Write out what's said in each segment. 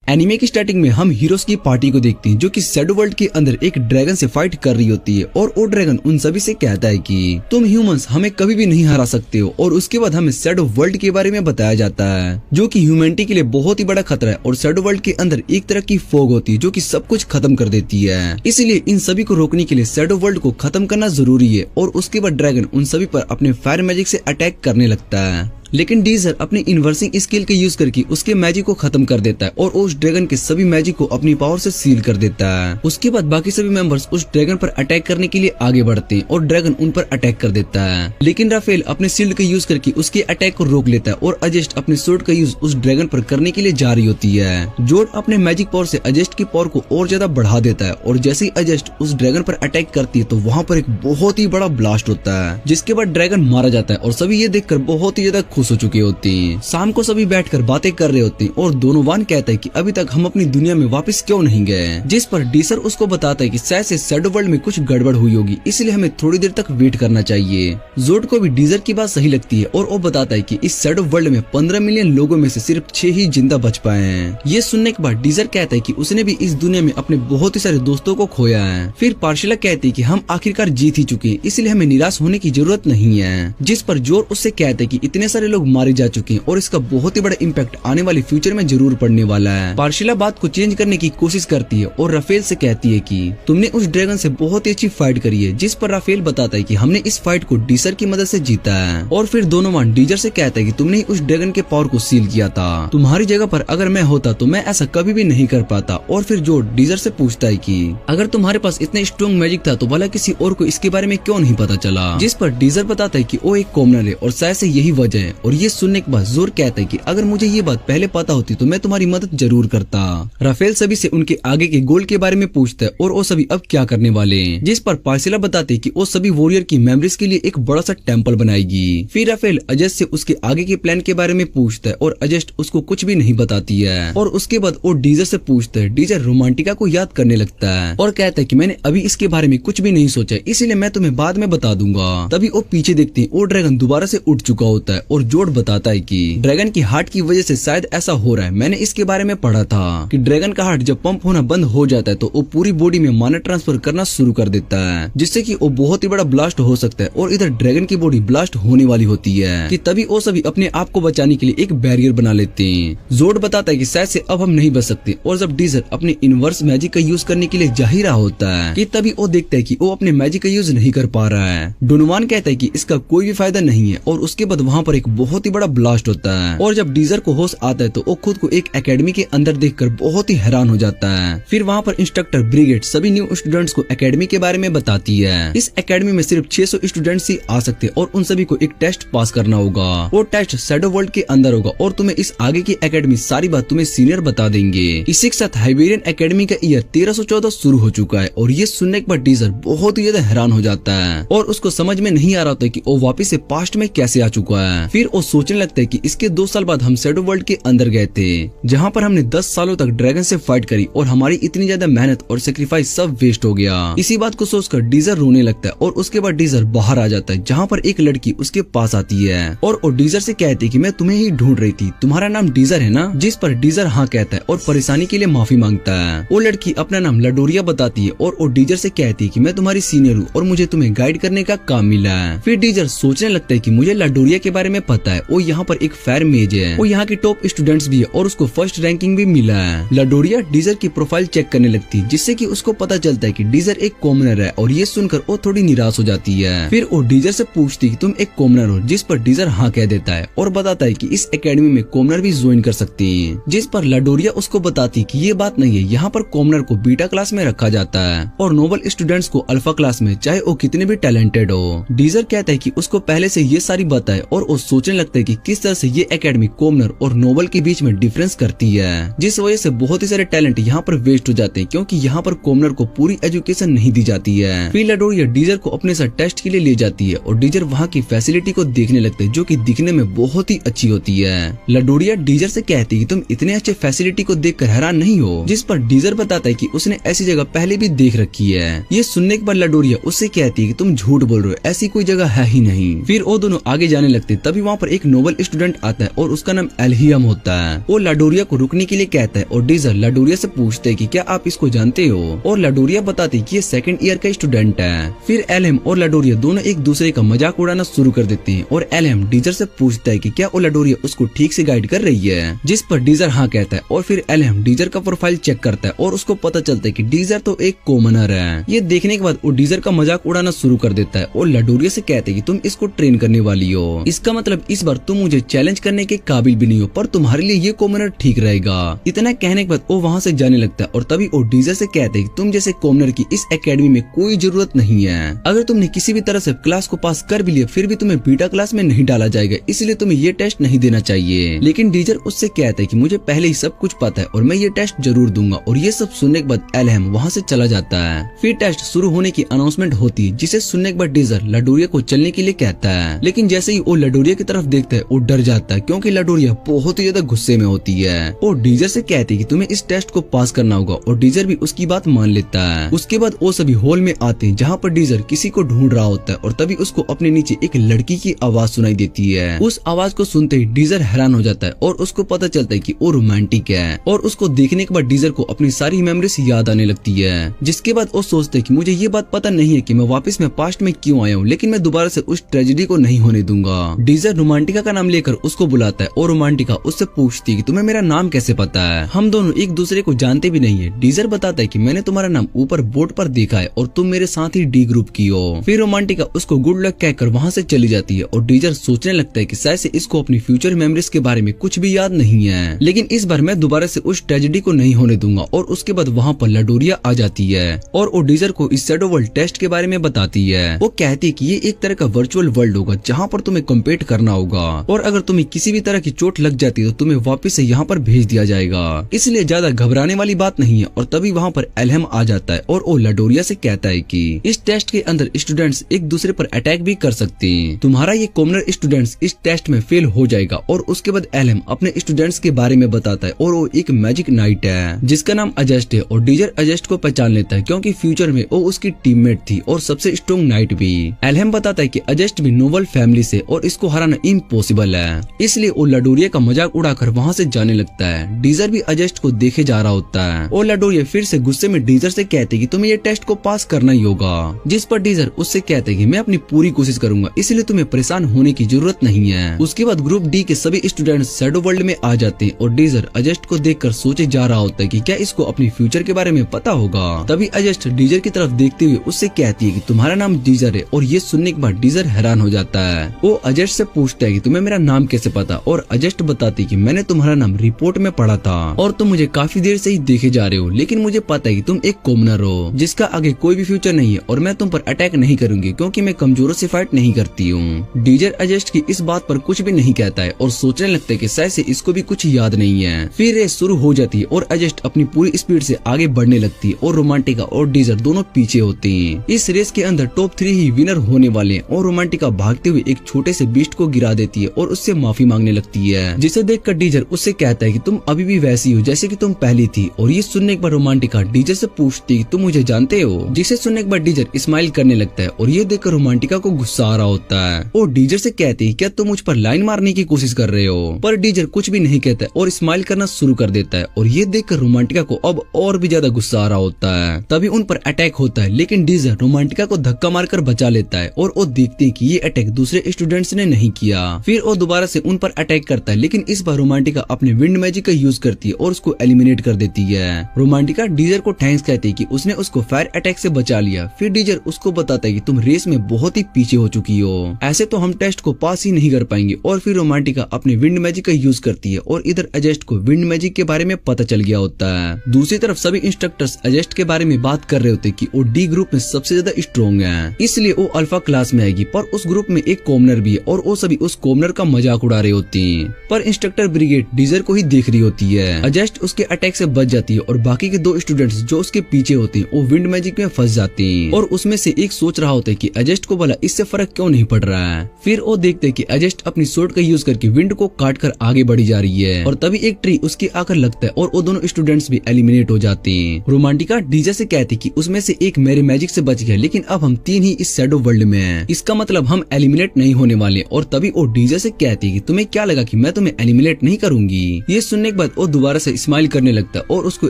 Anime की starting में हम हीरोज की पार्टी को देखते हैं जो कि शैडो वर्ल्ड के अंदर एक ड्रैगन से फाइट कर रही होती है और वो ड्रैगन उन सभी से कहता है कि तुम ह्यूमंस हमें कभी भी नहीं हरा सकते हो। और उसके बाद हमें शैडो वर्ल्ड के बारे में बताया जाता है जो कि ह्यूमैनिटी के लिए बहुत ही बड़ा खतरा है। और शैडो वर्ल्ड के अंदर एक तरह की फॉग होती है जो कि सब कुछ खत्म कर देती है, इसलिए इन सभी को रोकने के लिए शैडो वर्ल्ड को खत्म करना जरूरी है। और उसके बाद ड्रैगन उन सभी पर अपने फायर मैजिक से अटैक करने लगता है, लेकिन डीजर अपनी इन्वर्सिंग स्किल के यूज करके उसके मैजिक को खत्म कर देता है और उस ड्रैगन के सभी मैजिक को अपनी पावर से सील कर देता है। उसके बाद बाकी सभी मेंबर्स उस ड्रैगन पर अटैक करने के लिए आगे बढ़ते हैं और ड्रैगन उन पर अटैक कर देता है, लेकिन राफेल अपने शील्ड का यूज करके उसके अटैक को रोक लेता है और अजेस्ट अपने स्वॉर्ड का यूज उस ड्रैगन पर करने के लिए जा रही होती है। जोड अपने मैजिक पावर से अजेस्ट की पावर को और ज्यादा बढ़ा देता है और जैसे ही अजेस्ट उस ड्रैगन पर अटैक करती है तो वहाँ पर एक बहुत ही बड़ा ब्लास्ट होता है, जिसके बाद ड्रैगन मारा जाता है और सभी ये देखकर बहुत ही ज्यादा खुश हो चुके होते हैं। शाम को सभी बैठकर बातें कर रहे होते हैं और दोनोवान कहता है कि अभी तक हम अपनी दुनिया में वापस क्यों नहीं गए, जिस पर डीजर उसको बताता है कि शायद से शैडो वर्ल्ड में कुछ गड़बड़ हुई होगी, इसलिए हमें थोड़ी देर तक वेट करना चाहिए। जोड को भी डीजर की बात सही लगती है और वो बताता है कि इस शैडो वर्ल्ड में 15 मिलियन लोगों में से सिर्फ 6 ही जिंदा बच पाए हैं। ये सुनने के बाद डीजर कहता है कि उसने भी इस दुनिया में अपने बहुत ही सारे दोस्तों को खोया है। फिर पार्शिला कहती है कि हम आखिरकार जीत ही चुके हैं, इसलिए हमें निराश होने की जरूरत नहीं है, जिस पर जोर उससे कहता है कि इतने सारे लोग मारे जा चुके हैं और इसका बहुत ही बड़ा इम्पैक्ट आने वाले फ्यूचर में जरूर पड़ने वाला है। पार्शिला बात को चेंज करने की कोशिश करती है और राफेल से कहती है कि तुमने उस ड्रैगन से बहुत ही अच्छी फाइट करी है, जिस पर राफेल बताता है कि हमने इस फाइट को डीजर की मदद से जीता है। और फिर दोनोवान डीजर से कहता है कि तुमने उस ड्रैगन के पावर को सील किया था, तुम्हारी जगह पर अगर मैं होता तो मैं ऐसा कभी भी नहीं कर पाता। और फिर जो डीजर से पूछता है कि अगर तुम्हारे पास इतने स्ट्रॉन्ग मैजिक था तो भला किसी और को इसके बारे में क्यों नहीं पता चला, जिस पर डीजर बताता है कि वो एक कॉमनर है और शायद से यही वजह है। और ये सुनने के बाद जोर कहता है कि अगर मुझे ये बात पहले पता होती तो मैं तुम्हारी मदद जरूर करता। राफेल सभी से उनके आगे के गोल के बारे में पूछता है और वो सभी अब क्या करने वाले हैं, जिस पर पार्शिला बताते हैं कि वो सभी वॉरियर की मेमोरीज के लिए एक बड़ा सा टेम्पल बनाएगी। फिर राफेल अजेस्ट से उसके आगे के प्लान के बारे में पूछता है और अजेस्ट उसको कुछ भी नहीं बताती है। और उसके बाद वो डीजर से पूछता है। डीजर रोमांटिका को याद करने लगता है और कहता है कि मैंने अभी इसके बारे में कुछ भी नहीं सोचा, इसलिए मैं तुम्हें बाद में बता दूंगा। तभी वो पीछे देखते हैं, वो ड्रैगन दोबारा से उठ चुका होता है और जोड बताता है कि ड्रैगन की हार्ट की वजह से शायद ऐसा हो रहा है। मैंने इसके बारे में पढ़ा था कि ड्रैगन का हार्ट जब पंप होना बंद हो जाता है तो वो पूरी बॉडी में माना ट्रांसफर करना शुरू कर देता है, जिससे कि वो बहुत ही बड़ा ब्लास्ट हो सकता है। और इधर ड्रैगन की बॉडी ब्लास्ट होने वाली होती है कि तभी वो सभी अपने आप को बचाने के लिए एक बैरियर बना लेते हैं। जोड बताता है कि शायद से अब हम नहीं बच सकते। और जब डीजर अपने इनवर्स मैजिक का यूज करने के लिए जा ही रहा होता है कि तभी वो देखता है कि वो अपने मैजिक का यूज नहीं कर पा रहा है। डोनोवान कहता है कि इसका कोई भी फायदा नहीं है और उसके बाद वहाँ पर एक बहुत ही बड़ा ब्लास्ट होता है। और जब डीजर को होश आता है तो वो खुद को एक एकेडमी के अंदर देखकर बहुत ही हैरान हो जाता है। फिर वहाँ पर इंस्ट्रक्टर ब्रिगेड सभी न्यू स्टूडेंट्स को एकेडमी के बारे में बताती है। इस एकेडमी में सिर्फ 600 स्टूडेंट्स ही आ सकते हैं और उन सभी को एक टेस्ट पास करना होगा। वो टेस्ट शैडो वर्ल्ड के अंदर होगा और तुम्हें इस आगे की एकेडमी सारी बात तुम्हें सीनियर बता देंगे। इसी के साथ हाइबेरियन एकेडमी का ईयर 1314 शुरू हो चुका है। और ये सुनने के बाद डीजर बहुत ही ज्यादा हैरान हो जाता है और उसको समझ में नहीं आ रहा था कि वो वापिस से पास्ट में कैसे आ चुका है। फिर वो सोचने लगता है कि इसके 2 साल बाद हम शैडो वर्ल्ड के अंदर गए थे, जहाँ पर हमने 10 सालों तक ड्रैगन से फाइट करी और हमारी इतनी ज्यादा मेहनत और सेक्रीफाइस सब वेस्ट हो गया। इसी बात को सोचकर डीजर रोने लगता है और उसके बाद डीजर बाहर आ जाता है, जहाँ पर एक लड़की उसके पास आती है और वो डीजर से कहती है कि मैं तुम्हें ही ढूंढ रही थी, तुम्हारा नाम डीजर है ना, जिस पर डीजर हाँ कहता है और परेशानी के लिए माफी मांगता है। वो लड़की अपना नाम लाडोरिया बताती है और वो डीजर से कहती है कि मैं तुम्हारी सीनियर हूँ और मुझे तुम्हें गाइड करने का काम मिला है। फिर डीजर सोचने लगता है कि मुझे लाडोरिया के बारे में पता है, वो यहाँ पर एक फेयर मेज है, वो यहाँ के टॉप स्टूडेंट्स भी है और उसको फर्स्ट रैंकिंग भी मिला है। लाडोरिया डीजर की प्रोफाइल चेक करने लगती है, जिससे कि उसको पता चलता है कि डीजर एक कॉमनर है और ये सुनकर वो थोड़ी निराश हो जाती है। फिर वो डीजर से पूछती है कि तुम एक कॉमनर हो, जिस पर डीजर हाँ कह देता है और बताता है कि इस एकेडमी में कॉमनर भी ज्वाइन कर सकते हैं, जिस पर लाडोरिया उसको बताती है कि ये बात नहीं है, यहाँ पर कॉमनर को बीटा क्लास में रखा जाता है और नोबल स्टूडेंट्स को अल्फा क्लास में, चाहे वो कितने भी टैलेंटेड हो। डीजर कहता है कि उसको पहले से ये सारी बात है और वो सोचने लगता है कि किस तरह से ये एकेडमी कॉमनर और नोबल के बीच में डिफरेंस करती है, जिस वजह से बहुत ही सारे टैलेंट यहाँ पर वेस्ट हो जाते हैं क्योंकि यहाँ पर कॉमनर को पूरी एजुकेशन नहीं दी जाती है। फिर लाडोरिया डीजर को अपने साथ टेस्ट के लिए ले जाती है और डीजर वहाँ की फैसिलिटी को देखने लगते हैं, जो कि दिखने में बहुत ही अच्छी होती है। लाडोरिया डीजर से कहती है कि तुम इतने अच्छे फैसिलिटी को देखकर हैरान नहीं हो, जिस पर डीजर बताता है कि उसने ऐसी जगह पहले भी देख रखी है। ये सुनने के बाद लाडोरिया उससे कहती है कि तुम झूठ बोल रहे हो, ऐसी कोई जगह है ही नहीं। फिर वो दोनों आगे जाने लगते, तभी वहाँ पर एक नोबल स्टूडेंट आता है और उसका नाम एल्हियम होता है। वो लाडोरिया को रुकने के लिए कहता है और डीजर लाडोरिया से पूछते है कि क्या आप इसको जानते हो, और लाडोरिया बताती कि ये सेकंड ईयर का स्टूडेंट है। फिर एल्हियम और लाडोरिया दोनों एक दूसरे का मजाक उड़ाना शुरू कर देते हैं और एल्हियम डीजर से पूछता है कि क्या वो लाडोरिया उसको ठीक से गाइड कर रही है, जिस पर डीजर हाँ कहता है। और फिर एल्हियम डीजर का प्रोफाइल चेक करता है और उसको पता चलता है कि डीजर तो एक कॉमनर है। ये देखने के बाद वो डीजर का मजाक उड़ाना शुरू कर देता है और लाडोरिया से कहते हैं कि तुम इसको ट्रेन करने वाली हो, इसका मतलब इस बार तुम मुझे चैलेंज करने के काबिल भी नहीं हो, पर तुम्हारे लिए ये कॉमनर ठीक रहेगा। इतना कहने के बाद वो वहाँ से जाने लगता है और तभी वो डीजर से कहते हैं कि तुम जैसे कॉमनर की इस एकेडमी में कोई जरूरत नहीं है। अगर तुमने किसी भी तरह से क्लास को पास कर भी लिया फिर भी तुम्हें बीटा क्लास में नहीं डाला जाएगा, इसलिए तुम्हें ये टेस्ट नहीं देना चाहिए। लेकिन डीजर उससे कहता है कि मुझे पहले ही सब कुछ पता है और मैं ये टेस्ट जरूर दूंगा। और ये सब सुनने के बाद एल्हियम वहाँ से चला जाता है। फिर टेस्ट शुरू होने की अनाउंसमेंट होती है, जिसे सुनने के बाद डीजर लाडोरिया को चलने के लिए कहता है। लेकिन जैसे ही वो लाडोरिया की तरफ देखता है वो डर जाता है, क्योंकि लाडोरिया बहुत ही ज्यादा गुस्से में होती है। वो डीजर से कहती है कि तुम्हें इस टेस्ट को पास करना होगा और डीजर भी उसकी बात मान लेता है। उसके बाद वो सभी हॉल में आते हैं जहाँ पर डीजर किसी को ढूंढ रहा होता है और तभी उसको अपने नीचे एक लड़की की आवाज सुनाई देती है। उस आवाज को सुनते ही डीजर हैरान हो जाता है और उसको पता चलता है कि वो रोमांटिक है। और उसको देखने के बाद डीजर को अपनी सारी मेमोरीज याद आने लगती है, जिसके बाद वो सोचते है कि मुझे ये बात पता नहीं है कि मैं वापस में पास्ट में क्यों आया हूँ, लेकिन मैं दोबारा से उस ट्रेजेडी को नहीं होने दूंगा। डीजर रोमांटिका का नाम लेकर उसको बुलाता है और रोमांटिका उससे पूछती है कि तुम्हें मेरा नाम कैसे पता है, हम दोनों एक दूसरे को जानते भी नहीं है। डीजर बताता है कि मैंने तुम्हारा नाम ऊपर बोर्ड पर देखा है और तुम मेरे साथ ही डी ग्रुप की हो। फिर रोमांटिका उसको गुड लक कहकर वहाँ से चली जाती है और डीजर सोचने लगता है कि शायद से इसको अपनी फ्यूचर मेमोरीज के बारे में कुछ भी याद नहीं है, लेकिन इस बार मैं दोबारा से उस ट्रेजेडी को नहीं होने दूंगा। और उसके बाद वहाँ पर लाडोरिया आ जाती है और वो डीजर को इस शैडो वर्ल्ड टेस्ट के बारे में बताती है। वो कहती है कि ये एक तरह का वर्चुअल वर्ल्ड होगा जहाँ पर तुम्हें कम्पीट करना होगा और अगर तुम्हें किसी भी तरह की चोट लग जाती है तो तुम्हें वापस से यहाँ पर भेज दिया जाएगा, इसलिए ज्यादा घबराने वाली बात नहीं है। और तभी वहाँ पर एल्हियम आ जाता है और वो लाडोरिया से कहता है कि इस टेस्ट के अंदर स्टूडेंट्स एक दूसरे पर अटैक भी कर सकते हैं, तुम्हारा ये कॉमनर स्टूडेंट्स इस टेस्ट में फेल हो जाएगा। और उसके बाद एल्हियम अपने स्टूडेंट्स के बारे में बताता है और वो एक मैजिक नाइट है जिसका नाम अजस्ट है। और डीजर अजस्ट को पहचान लेता है क्योंकि फ्यूचर में वो उसकी टीममेट थी और सबसे स्ट्रॉन्ग नाइट भी। एल्हियम बताता है कि अजस्ट भी नोबल फैमिली से और इसको हराना इम्पॉसिबल है, इसलिए वो लाडोरिया का मजाक उड़ाकर वहाँ से जाने लगता है। डीजर भी अजस्ट को देखे जा रहा होता है और लाडोरिया फिर से गुस्से में डीजर से कहते कि तुम्हें ये टेस्ट को पास करना ही होगा, जिस पर डीजर उससे कहते कि मैं अपनी पूरी कोशिश करूंगा, इसलिए तुम्हें परेशान होने की जरूरत नहीं है। उसके बाद ग्रुप डी के सभी स्टूडेंट्स शैडो वर्ल्ड में आ जाते हैं और डीजर अजस्ट को देखकर सोचे जा रहा होता है कि क्या इसको अपनी फ्यूचर के बारे में पता होगा। तभी अजस्ट डीजर की तरफ देखते हुए उससे कहती है कि तुम्हारा नाम डीजर है। और ये सुनने के बाद डीजर हैरान हो जाता है। वो अजस्ट से पूछता है कि तुम्हें मेरा नाम कैसे पता, और अजस्ट बताती कि मैंने तुम्हारा नाम रिपोर्ट में पढ़ा था और तुम मुझे काफी देर से ही देखे जा रहे हो, लेकिन मुझे पता है कि तुम एक कॉमनर हो जिसका आगे कोई भी फ्यूचर नहीं है और मैं तुम पर अटैक नहीं करूंगी क्योंकि मैं कमजोरों से फाइट नहीं करती हूँ। डीजर अजस्ट की इस बात पर कुछ भी नहीं कहता है और सोचने लगता है कि शायद से इसको भी कुछ याद नहीं है। फिर रेस शुरू हो जाती है और अजस्ट अपनी पूरी स्पीड से आगे बढ़ने लगती है और रोमांटिका और डीजर दोनों पीछे होते हैं। इस रेस के अंदर टॉप 3 ही विनर होने वाले हैं और रोमांटिका भागते हुए एक छोटे से बीस्ट को गिरा देती है और उससे माफी मांगने लगती है, जिसे देखकर डीजर उससे कहता है कि तुम अभी भी वैसी हो जैसे कि तुम पहली थी। और ये सुनने के बाद रोमांटिका डीजर से पूछती है तुम मुझे जानते हो, जिसे सुनने के बाद डीजर स्माइल करने लगता है और ये देखकर रोमांटिका को गुस्सा आ रहा होता है। और डीजर से कहती है क्या तुम मुझ पर लाइन मारने की कोशिश कर रहे हो, पर डीजर कुछ भी नहीं कहता और स्माइल करना शुरू कर देता है। और ये देखकर रोमांटिका को अब और भी ज्यादा गुस्सा आ रहा होता है। तभी उन पर अटैक होता है, लेकिन डीजर रोमांटिका को धक्का मारकर बचा लेता है और वो देखते हैं कि ये अटैक दूसरे स्टूडेंट्स ने नहीं किया। फिर वो दोबारा से उन पर अटैक करता है, लेकिन इस बार रोमांटिका अपने विंड मैजिक का यूज करती है और उसको एलिमिनेट कर देती है। रोमांटिका डीजर को थैंक्स कहती है कि उसने उसको फायर अटैक से बचा लिया। फिर डीजर उसको बताता है कि तुम रेस में बहुत ही पीछे हो चुकी हो, ऐसे तो हम टेस्ट को पास ही नहीं कर पाएंगे। और फिर रोमांटिका अपने विंड मैजिक का यूज करती है और इधर अजस्ट को विंड मैजिक के बारे में पता चल गया होता है। दूसरी तरफ सभी इंस्ट्रक्टर्स अजस्ट के बारे में बात कर रहे होते कि वो डी ग्रुप में सबसे ज्यादा स्ट्रॉन्ग है, इसलिए वो अल्फा क्लास में आएगी। पर उस ग्रुप में एक कॉमनर भी है और वो सभी उस कॉमनर का मजाक उड़ा रहे होते हैं। पर इंस्ट्रक्टर ब्रिगेड डीजर को ही देख रही होती है। अजस्ट उसके अटैक से बच जाती है और बाकी के 2 स्टूडेंट्स जो उसके पीछे होते हैं वो विंड मैजिक में फंस जाते हैं। और उसमें से एक सोच रहा होता है कि अजस्ट को भला इससे फर्क क्यों नहीं पड़ रहा है। फिर वो देखते हैं कि अजस्ट अपनी स्वॉर्ड का यूज करके विंड को काट कर आगे बढ़ी जा रही है और तभी एक ट्री उसके आकर लगता है और वो दोनों स्टूडेंट्स भी एलिमिनेट हो जाते हैं। रोमांटिका डीजर से कहती कि उसमें से एक मेरे मैजिक से बच गया, लेकिन अब हम 3 ही इस शैडो वर्ल्ड में हैं, इसका मतलब हम एलिमिनेट नहीं होने वाले। और तभी वो डीजर से कहती है कि तुम्हें क्या लगा कि मैं तुम्हें एलिमिनेट नहीं करूंगी। ये सुनने के बाद वो दोबारा से स्माइल करने लगता है और उसको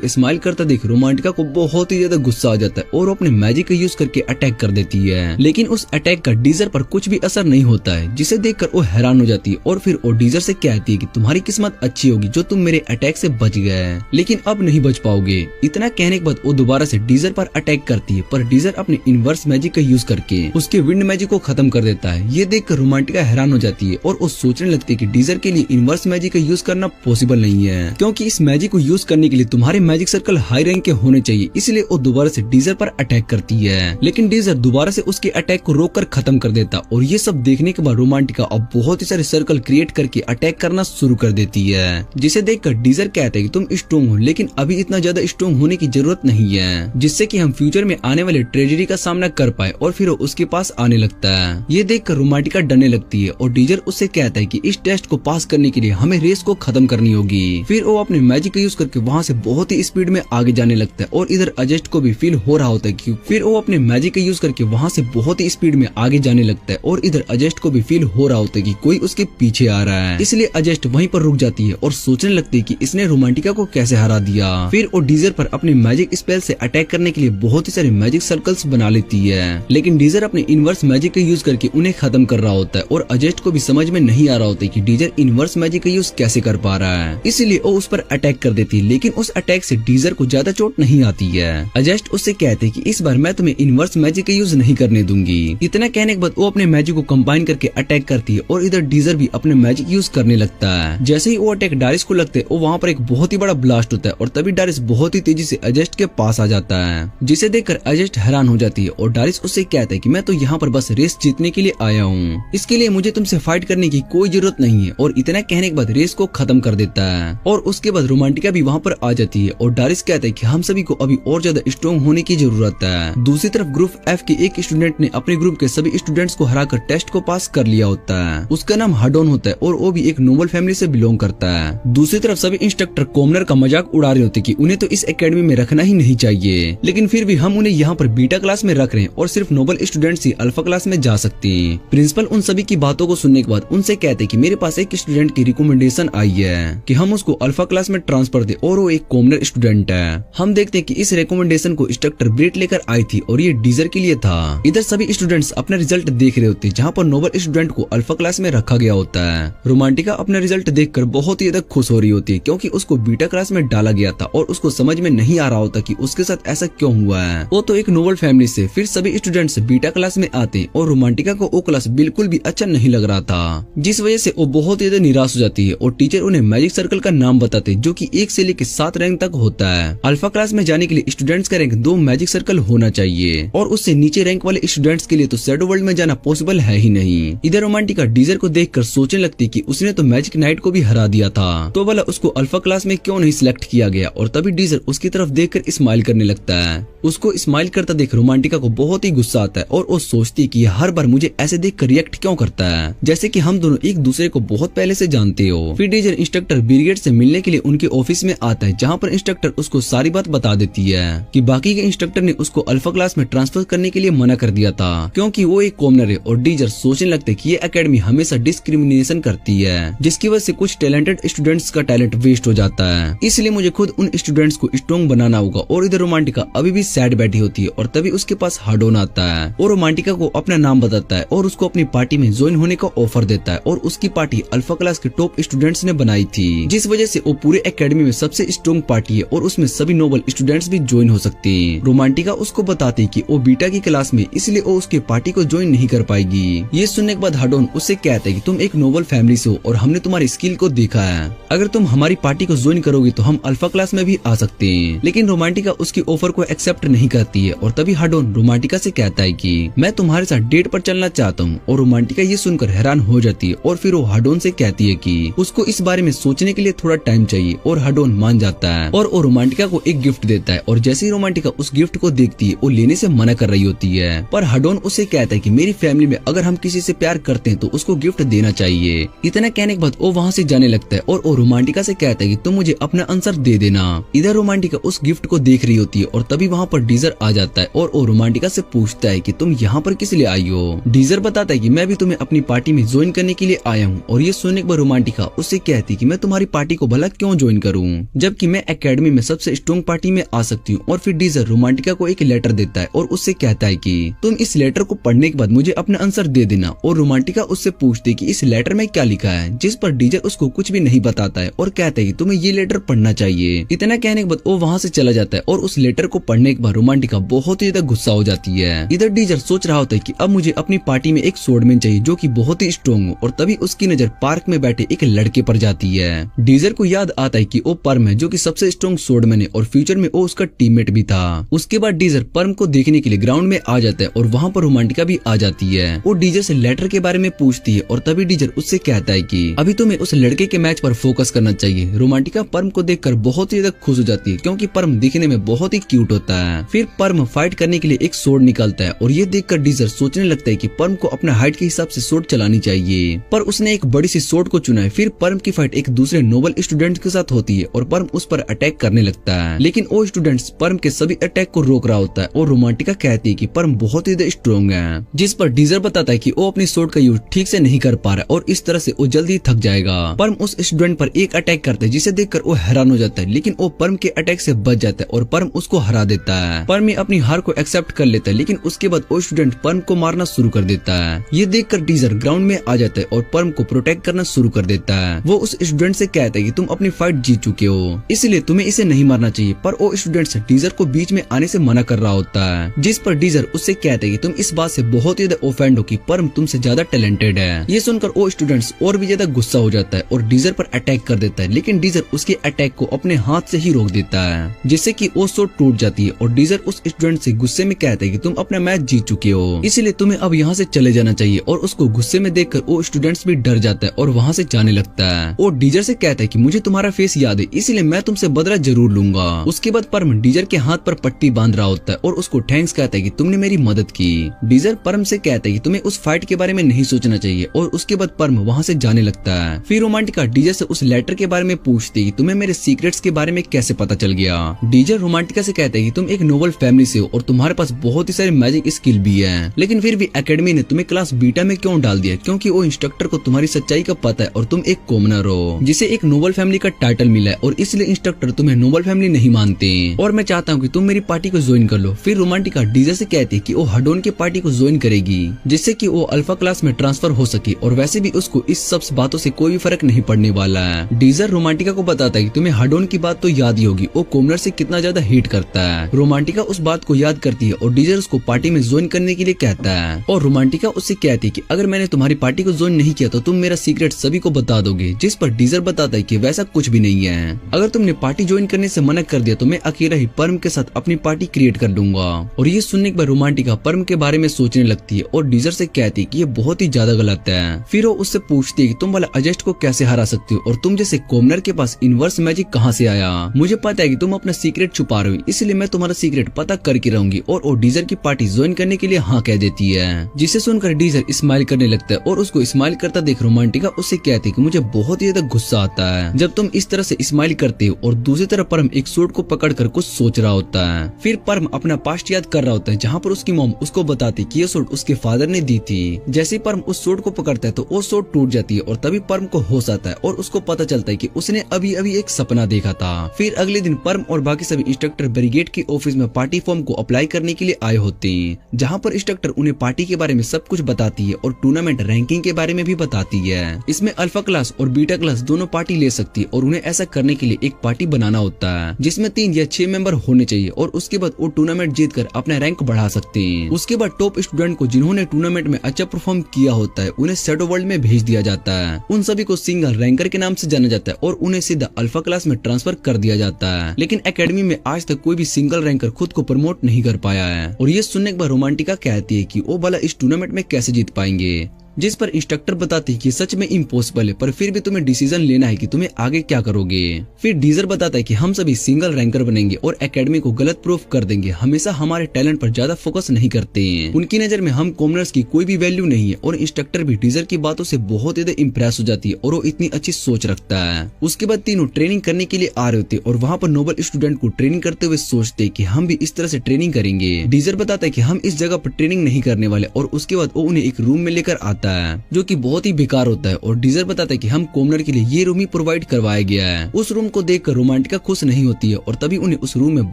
स्माइल करता देख रोमांटिका को बहुत ही ज्यादा गुस्सा आ जाता है और वो अपने मैजिक का यूज करके अटैक कर देती है। लेकिन उस अटैक का डीजर पर कुछ भी असर नहीं होता है, जिसे देखकर वो हैरान हो जाती है और फिर वो डीजर से कहती है कि तुम्हारी किस्मत अच्छी होगी जो तुम मेरे अटैक से बच गए, लेकिन अब नहीं बच पाओगे। इतना कहने के बाद वो दोबारा से डीजर पर अटैक करती है, पर डीजर अपने इनवर्स मैजिक का यूज करके उसके विंड मैजिक को खत्म कर देता है। ये देखकर रोमांटिका हैरान हो जाती है और वो सोचने लगती है कि डीजर के लिए इनवर्स मैजिक का यूज करना पॉसिबल नहीं है, क्योंकि इस मैजिक को यूज करने के लिए तुम्हारे मैजिक सर्कल हाई रैंक के होने चाहिए। इसलिए वो दोबारा से डीजर पर अटैक करती है, लेकिन डीजर दोबारा से उसके अटैक को रोककर खत्म कर देता। और ये सब देखने के बाद रोमांटिका अब बहुत ही सारे सर्कल क्रिएट करके अटैक करना शुरू कर देती है, जिसे देखकर डीजर कहता है कि तुम स्ट्रॉन्ग हो, लेकिन अभी इतना ज्यादा स्ट्रॉन्ग होने की जरूरत नहीं है, जिससे कि हम फ्यूचर में आने वाले ट्रेजेडी का सामना कर पाए। और फिर वो उसके पास आने लगता है। ये देखकर रोमांटिका डरने लगती है और डीजर उससे कहता है कि इस टेस्ट को पास करने के लिए हमें रेस को खत्म करनी होगी। फिर वो अपने मैजिक का यूज करके वहाँ से बहुत ही स्पीड में आगे जाने लगता है और इधर अजेस्ट को भी फील हो रहा होता है कि फिर वो अपने मैजिक का यूज करके वहाँ से बहुत ही स्पीड में आगे जाने लगता है और इधर अजेस्ट को भी फील हो रहा होता है कि कोई उसके पीछे आ रहा है। इसलिए अजेस्ट वहीं पर रुक जाती है और सोचने लगती है कि इसने रोमांटिका को कैसे हरा दिया। फिर वो डीजर पर अपने मैजिक स्पेल से अटैक करने के लिए बहुत ही सारे मैजिक सर्कल्स बना लेती है, लेकिन डीजर अपने इनवर्स मैजिक का यूज करके उन्हें खत्म कर रहा होता है और अजेस्ट को भी समझ में नहीं आ रहा होता है कि डीजर इनवर्स मैजिक का यूज कैसे कर पा रहा है। इसलिए वो उस पर अटैक कर देती है, लेकिन उस अटैक से डीजर को ज्यादा चोट नहीं आती है। अजेस्ट उससे कहते हैं कि इस बार मैं तुम्हें इनवर्स मैजिक का यूज नहीं करने दूंगी। इतना कहने के बाद वो अपने मैजिक को कंबाइन करके अटैक करती है और इधर डीजर भी अपने मैजिक यूज करने लगता है। जैसे ही वो अटैक डारिस को लगते है, वहाँ पर एक बहुत ही बड़ा ब्लास्ट होता है और तभी डारिस बहुत ही तेजी से अजेस्ट के पास आ जाता है, जिसे देखकर अजेस्ट हैरान हो जाती है और डारिस उससे कहता है कि मैं तो यहाँ पर बस रेस जीतने के लिए आया हूँ, इसके लिए मुझे तुमसे फाइट करने की कोई जरूरत नहीं है। और इतना कहने के बाद रेस को खत्म कर देता है और उसके बाद रोमांटिका भी वहाँ पर आ जाती है और डारिस कहता है कि हम सभी को अभी और ज्यादा स्ट्रॉन्ग होने की जरूरत है। दूसरी तरफ ग्रुप एफ के एक स्टूडेंट ने अपने ग्रुप के सभी स्टूडेंट्स को हराकर टेस्ट को पास कर लिया होता है। उसका नाम हाडोन होता है और वो भी एक नोबल फैमिली से बिलोंग करता है। दूसरी तरफ सभी इंस्ट्रक्टर कॉमनर का मजाक उड़ा रहे होते कि उन्हें तो इस एकेडमी में रखना ही नहीं चाहिए, लेकिन फिर भी हम उन्हें यहाँ पर बीटा क्लास में रख रहे हैं और सिर्फ नोबल स्टूडेंट्स ही अल्फा क्लास में जा सकते हैं। प्रिंसिपल उन सभी की बातों को सुनने के बाद उनसे कहते हैं कि मेरे पास एक स्टूडेंट की रिकमेंडेशन आई है कि हम उसको अल्फा क्लास में ट्रांसफर दे और वो एक कॉमनर स्टूडेंट है। हम देखते हैं कि इस रिकमेंडेशन को इंस्ट्रक्टर ब्रेट लेकर आई थी और ये डीजर के लिए था। इधर सभी स्टूडेंट्स अपना रिजल्ट देख रहे होते हैं, जहाँ पर नोबल स्टूडेंट को अल्फा क्लास में रखा गया होता है। रोमांटिका अपना रिजल्ट देखकर बहुत ही ज्यादा खुश हो रही होती है, क्योंकि उसको बीटा क्लास में डाला गया था और उसको समझ में नहीं आ रहा होता कि उसके साथ ऐसा क्यों हुआ है। वो तो एक नोबल फैमिली से। फिर सभी स्टूडेंट्स बीटा क्लास में आते हैं और रोमांटिका को वो क्लास बिल्कुल भी अच्छा नहीं लग रहा था, जिस वजह से वो बहुत ज्यादा निराश हो जाती है और टीचर उन्हें मैजिक सर्कल का नाम बताते हैं, जो कि 1 से लेकर 7 रैंक तक होता है। अल्फा क्लास में जाने के लिए स्टूडेंट्स का रैंक 2 मैजिक सर्कल होना चाहिए और उससे नीचे रैंक वाले स्टूडेंट्स के लिए तो शैडो वर्ल्ड में जाना पॉसिबल है ही नहीं। इधर रोमांटिका डीजर को देखकर सोचने लगती कि उसने तो मैजिक नाइट को भी हरा दिया था, तो भला उसको अल्फा क्लास में क्यों नहीं सिलेक्ट किया गया। और तभी डीजर उसकी तरफ देखकर स्माइल करने लगता है। उसको स्माइल करता देख रोमांटिका को बहुत ही गुस्सा आता है और वो सोचती है कि हर बार मुझे ऐसे देखकर रिएक्ट क्यों करता है, जैसे कि हम दोनों एक दूसरे को बहुत पहले से जानते हो। फिर डीजर इंस्ट्रक्टर ब्रिगेड से मिलने के लिए उनके ऑफिस में आता है, जहाँ पर इंस्ट्रक्टर उसको सारी बात बता देती है कि बाकी के इंस्ट्रक्टर ने उसको अल्फा क्लास में ट्रांसफर करने के लिए मना कर दिया था, क्योंकि वो एक कॉमनर है। और डीजर सोचने लगते कि ये एकेडमी हमेशा डिस्क्रिमिनेशन करती है, जिसकी वजह से कुछ टैलेंटेड स्टूडेंट्स का टैलेंट वेस्ट हो जाता है। इसलिए मुझे खुद उन स्टूडेंट्स को स्ट्रॉन्ग बनाना होगा। और इधर रोमांटिका अभी भी सैड बैठी होती है और तभी उसके पास हाडोन आता है और रोमांटिका को अपना नाम बताता है और उसको अपनी पार्टी में ज्वाइन होने का ऑफर देता है। और उसकी पार्टी अल्फा क्लास के टॉप स्टूडेंट्स ने बनाई थी, जिस वजह से वो पूरे एकेडमी में सबसे स्ट्रॉन्ग पार्टी है और उसमें सभी नोबल स्टूडेंट्स भी ज्वाइन हो सकते हैं। रोमांटिका उसको बताती है कि वो बीटा की क्लास में, इसलिए वो उसके पार्टी को ज्वाइन नहीं कर पाएगी। ये सुनने के बाद हाडोन उससे कहता है कि तुम एक नोबल फैमिली से हो और हमने तुम्हारी स्किल को देखा है, अगर तुम हमारी पार्टी को ज्वाइन करोगे तो हम अल्फा क्लास में भी आ सकते हैं। लेकिन रोमांटिका उसकी ऑफर को एक्सेप्ट नहीं करती है और तभी हाडोन रोमांटिका से कहता है कि मैं तुम्हारे साथ डेट पर चलना चाहता हूँ। और रोमांटिका ये सुनकर हैरान हो जाती है और फिर वो हाडोन से कहती है कि उसको इस बारे में सोचने के लिए थोड़ा टाइम चाहिए। और हाडोन मान जाता है और वो रोमांटिका को एक गिफ्ट देता है। और जैसे ही रोमांटिका उस गिफ्ट को देखती है, वो लेने से मना कर रही होती है, पर हाडोन उसे कहता है कि मेरी फैमिली में अगर हम किसी से प्यार करते हैं तो उसको गिफ्ट देना चाहिए। इतना कहने के बाद वो वहाँ से जाने लगता है और वो रोमांटिका से कहता है कि तुम मुझे अपना आंसर दे देना। इधर रोमांटिका उस गिफ्ट को देख रही होती है और तभी वहाँ पर डीजर आ जाता है और वो रोमांटिका से पूछता है कि तुम यहाँ पर किस लिए आई हो। डीजर बताता है कि मैं भी तुम्हें अपनी पार्टी में ज्वाइन करने के लिए आया हूँ। और ये सुनने के बाद रोमांटिका उससे कहती कि मैं तुम्हारी पार्टी को भला क्यों ज्वाइन करूँ, जबकि मैं एकेडमी में सबसे स्ट्रॉन्ग पार्टी में आ सकती हूँ। और फिर डीजर रोमांटिका को एक लेटर देता है और उससे कहता है कि तुम इस लेटर को पढ़ने के बाद मुझे अपना आंसर दे देना। और रोमांटिका उससे पूछती कि इस लेटर में क्या लिखा है, जिस पर डीजर उसको कुछ भी नहीं बताता है और कहता है कि तुम्हें ये लेटर पढ़ना चाहिए। इतना कहने के बाद वो वहाँ से चला जाता है और उस लेटर को पढ़ने के बाद रोमांटिका बहुत ही ज्यादा गुस्सा हो जाती है। इधर डीजर सोच रहा होता है कि अब मुझे अपनी पार्टी में एक स्वॉर्डमैन चाहिए जो कि बहुत ही स्ट्रॉन्ग हो। और तभी उसकी नजर पार्क में बैठे एक लड़के पर जाती है। डीजर को याद आता है कि वो परम है जो कि सबसे स्ट्रॉन्ग स्वॉर्डमैन है और फ्यूचर में वो उसका टीममेट भी था। उसके बाद डीजर परम को देखने के लिए ग्राउंड में आ जाता है और वहाँ पर रोमांटिका भी आ जाती है। वो डीजर से लेटर के बारे में पूछती है और तभी डीजर उससे कहता है कि अभी तुम्हें उस लड़के के मैच पर फोकस करना चाहिए। रोमांटिका परम को देखकर बहुत ही ज्यादा खुश हो जाती है क्योंकि परम दिखने में बहुत ही क्यूट होता है। फिर परम फाइट करने के लिए एक स्वॉर्ड निकालता है और ये देखकर डीजर सोचने लगता है कि परम को अपना हाइट के हिसाब से स्वॉर्ड चलानी चाहिए, पर उसने एक बड़ी सी स्वॉर्ड को चुना है। फिर परम की फाइट एक दूसरे नोबल स्टूडेंट के साथ होती है और परम उस पर अटैक करने लगता है, लेकिन वो स्टूडेंट्स परम के सभी अटैक को रोक रहा होता है। और रोमांटिका कहती है कि परम बहुत ही स्ट्रॉन्ग है, जिस पर डीजर बताता है कि वो अपनी स्वॉर्ड का यूज ठीक से नहीं कर पा रहा और इस तरह से वो जल्दी थक जाएगा। परम उस स्टूडेंट पर एक अटैक करता है जिसे देखकर वो हैरान हो जाता है, लेकिन वो परम के अटैक से बच जाता है और परम उसको हरा देता है। परम अपनी हार को एक्सेप्ट कर लेता है, लेकिन उसके बाद वो स्टूडेंट परम को मारना शुरू कर देता है। ये देखकर डीजर ग्राउंड में आ जाता है और परम को प्रोटेक्ट करना शुरू कर देता है। वो उस स्टूडेंट से कहता है कि तुम अपनी फाइट जीत चुके हो, इसलिए तुम्हें इसे नहीं मारना चाहिए। पर वो स्टूडेंट डीजर को बीच में आने से मना कर रहा होता है, जिस पर डीजर उससे कहता है कि तुम इस बात से बहुत ही ज्यादा ऑफेंड हो कि परम तुमसे ज्यादा टैलेंटेड है। ये सुनकर वो स्टूडेंट्स और भी ज्यादा गुस्सा हो जाता है और डीजर पर अटैक कर देता है, लेकिन डीजर उसके अटैक को अपने हाथ से ही रोक देता है, जिससे कि वो स्वॉर्ड टूट जाती है। और डीजर उस स्टूडेंट से गुस्से में कहता है कि तुम अपना मैच जीत चुके हो, इसलिए तुम्हें अब यहाँ से चले जाना चाहिए। और उसको गुस्से में देखकर वो स्टूडेंट्स भी डर जाता है और वहाँ से जाने लगता है। वो डीजर से कहता है कि मुझे तुम्हारा फेस याद है, इसलिए मैं तुमसे बदला जरूर लूंगा। उसके बाद परम डीजर के हाथ पर पट्टी बांध रहा होता है और उसको थैंक्स कहता है कि तुमने मेरी मदद की। डीजर परम से कहता है कि तुम्हें उस फाइट के बारे में नहीं सोचना चाहिए और उसके बाद परम वहाँ से जाने लगता है। फिर रोमांटिका डीजर से उस लेटर के बारे में पूछती है कि तुम्हें मेरे सीक्रेट्स के बारे में कैसे पता चल गया। डीजर रोमांटिका से कहता है कि तुम एक नोबल फैमिली से हो और तुम्हारे पास बहुत ही सारे मैजिक स्किल भी है, लेकिन फिर भी एकेडमी ने तुम्हें क्लास बीटा में क्यों डाल दिया, क्योंकि वो इंस्ट्रक्टर को तुम्हारी सच्चाई का पता है और तुम एक कॉमनर हो जिसे एक नोबल फैमिली का टाइटल मिला है, और इसलिए इंस्ट्रक्टर तुम्हें नोबल फैमिली नहीं मानते और मैं चाहता हूँ कि तुम मेरी पार्टी को ज्वाइन कर लो। फिर रोमांटिका डीजर से कहती है कि वो हडोन की पार्टी को ज्वाइन करेगी जिससे कि वो अल्फा क्लास में ट्रांसफर हो सके, और वैसे भी उसको इस सब बातों से कोई भी फर्क नहीं पड़ने वाला है। डीजर रोमांटिका को बताता है कि तुम्हें हडोन की बात तो याद ही होगी, वो कॉमनर से कितना ज्यादा हेट करता है। रोमांटिका उस बात को याद करती है और डीजर उसको पार्टी में ज्वाइन करने के लिए कहता है, और रोमांटिका उससे कहती है कि अगर मैंने तुम्हारी पार्टी को ज्वाइन नहीं किया तो तुम मेरा सीक्रेट सभी को बता दोगे, जिस पर डीजर बताता है कि वैसा कुछ भी नहीं है। अगर तुमने पार्टी ज्वाइन करने से मना कर दिया तो मैं अकेला ही परम के साथ अपनी पार्टी क्रिएट कर दूंगा। और ये सुनने के बाद रोमांटिका परम के बारे में सोचने लगती है और डीजर से कहती है कि ये बहुत ही ज्यादा गलत है। फिर वो उससे पूछती है कि तुम वाला अजेस्ट को कैसे हरा सकती हो और तुम जैसे कॉमनर के पास इनवर्स मैजिक कहाँ से आया। मुझे पता है कि तुम अपना सीक्रेट छुपा रहे हो, इसलिए मैं तुम्हारा सीक्रेट पता करके रहूंगी। और वो डीजर की पार्टी ज्वाइन करने के लिए हाँ कह देती है, जिसे सुनकर डीजर स्माइल करने लगता है। और उसको स्माइल करता देख रोमांटिका उससे कहती है कि मुझे बहुत ही ज्यादा गुस्सा आता है जब तुम इस तरह से स्माइल करते हो। और दूसरी तरफ परम एक सूट को पकड़कर कुछ सोच रहा होता है। फिर परम अपना पास्ट याद कर रहा होता है जहाँ पर उसकी मॉम उसको बताती कि ये सूट उसके फादर ने दी थी। जैसे परम उस सूट को पकड़ता है तो वो सूट टूट जाती है और तभी परम को होश आता है और उसको पता चलता है कि उसने अभी अभी एक सपना देखा था। फिर अगले दिन परम और बाकी सभी इंस्ट्रक्टर ब्रिगेड की ऑफिस में पार्टी फॉर्म को अप्लाई करने के लिए आए होते हैं, जहाँ पर इंस्ट्रक्टर उन्हें पार्टी के बारे में सब कुछ बताती है और टूर्नामेंट रैंकिंग के बारे में भी बताती है। इसमें अल्फा क्लास और बीटा क्लास दोनों पार्टी ले सकती है और उन्हें ऐसा करने के लिए एक पार्टी बनाना होता है जिसमें 3 या 6 मेंबर होने चाहिए और उसके बाद वो टूर्नामेंट जीतकर अपना रैंक बढ़ा सकते हैं। उसके बाद टॉप स्टूडेंट को जिन्होंने टूर्नामेंट में अच्छा परफॉर्म किया होता है उन्हें शैडो वर्ल्ड में भेज दिया जाता है। उन सभी को सिंगल रैंकर के नाम से जाना जाता है और उन्हें सीधा अल्फा क्लास में ट्रांसफर कर दिया जाता है। लेकिन एकेडमी में आज तक कोई भी सिंगल रैंकर खुद को प्रमोट नहीं कर पाया है। और ये सुनने के बाद रोमांटिका कहती है कि वो भला इस टूर्नामेंट में कैसे जीत पाएंगे, जिस पर इंस्ट्रक्टर बताते हैं कि सच में इम्पॉसिबल है, पर फिर भी तुम्हें डिसीजन लेना है कि तुम्हें आगे क्या करोगे। फिर डीजर बताता है कि हम सभी सिंगल रैंकर बनेंगे और एकेडमी को गलत प्रूफ कर देंगे, हमेशा हमारे टैलेंट पर ज्यादा फोकस नहीं करते हैं। उनकी नजर में हम कॉमनर्स की कोई भी वैल्यू नहीं है। और इंस्ट्रक्टर भी डीजर की बातों से बहुत ज्यादा इम्प्रेस हो जाती है और वो इतनी अच्छी सोच रखता है। उसके बाद तीनों ट्रेनिंग करने के लिए आ रहे होते और वहाँ पर नोबल स्टूडेंट को ट्रेनिंग करते हुए सोचते कि हम भी इस तरह से ट्रेनिंग करेंगे। डीजर बताता है कि हम इस जगह पर ट्रेनिंग नहीं करने वाले और उसके बाद वो उन्हें एक रूम में लेकर आता आता है जो कि बहुत ही बेकार होता है और डीजर बताता है कि हम कॉमनर के लिए ये रूम ही प्रोवाइड करवाया गया है। उस रूम को देखकर रोमांटिका खुश नहीं होती है और तभी उन्हें उस रूम में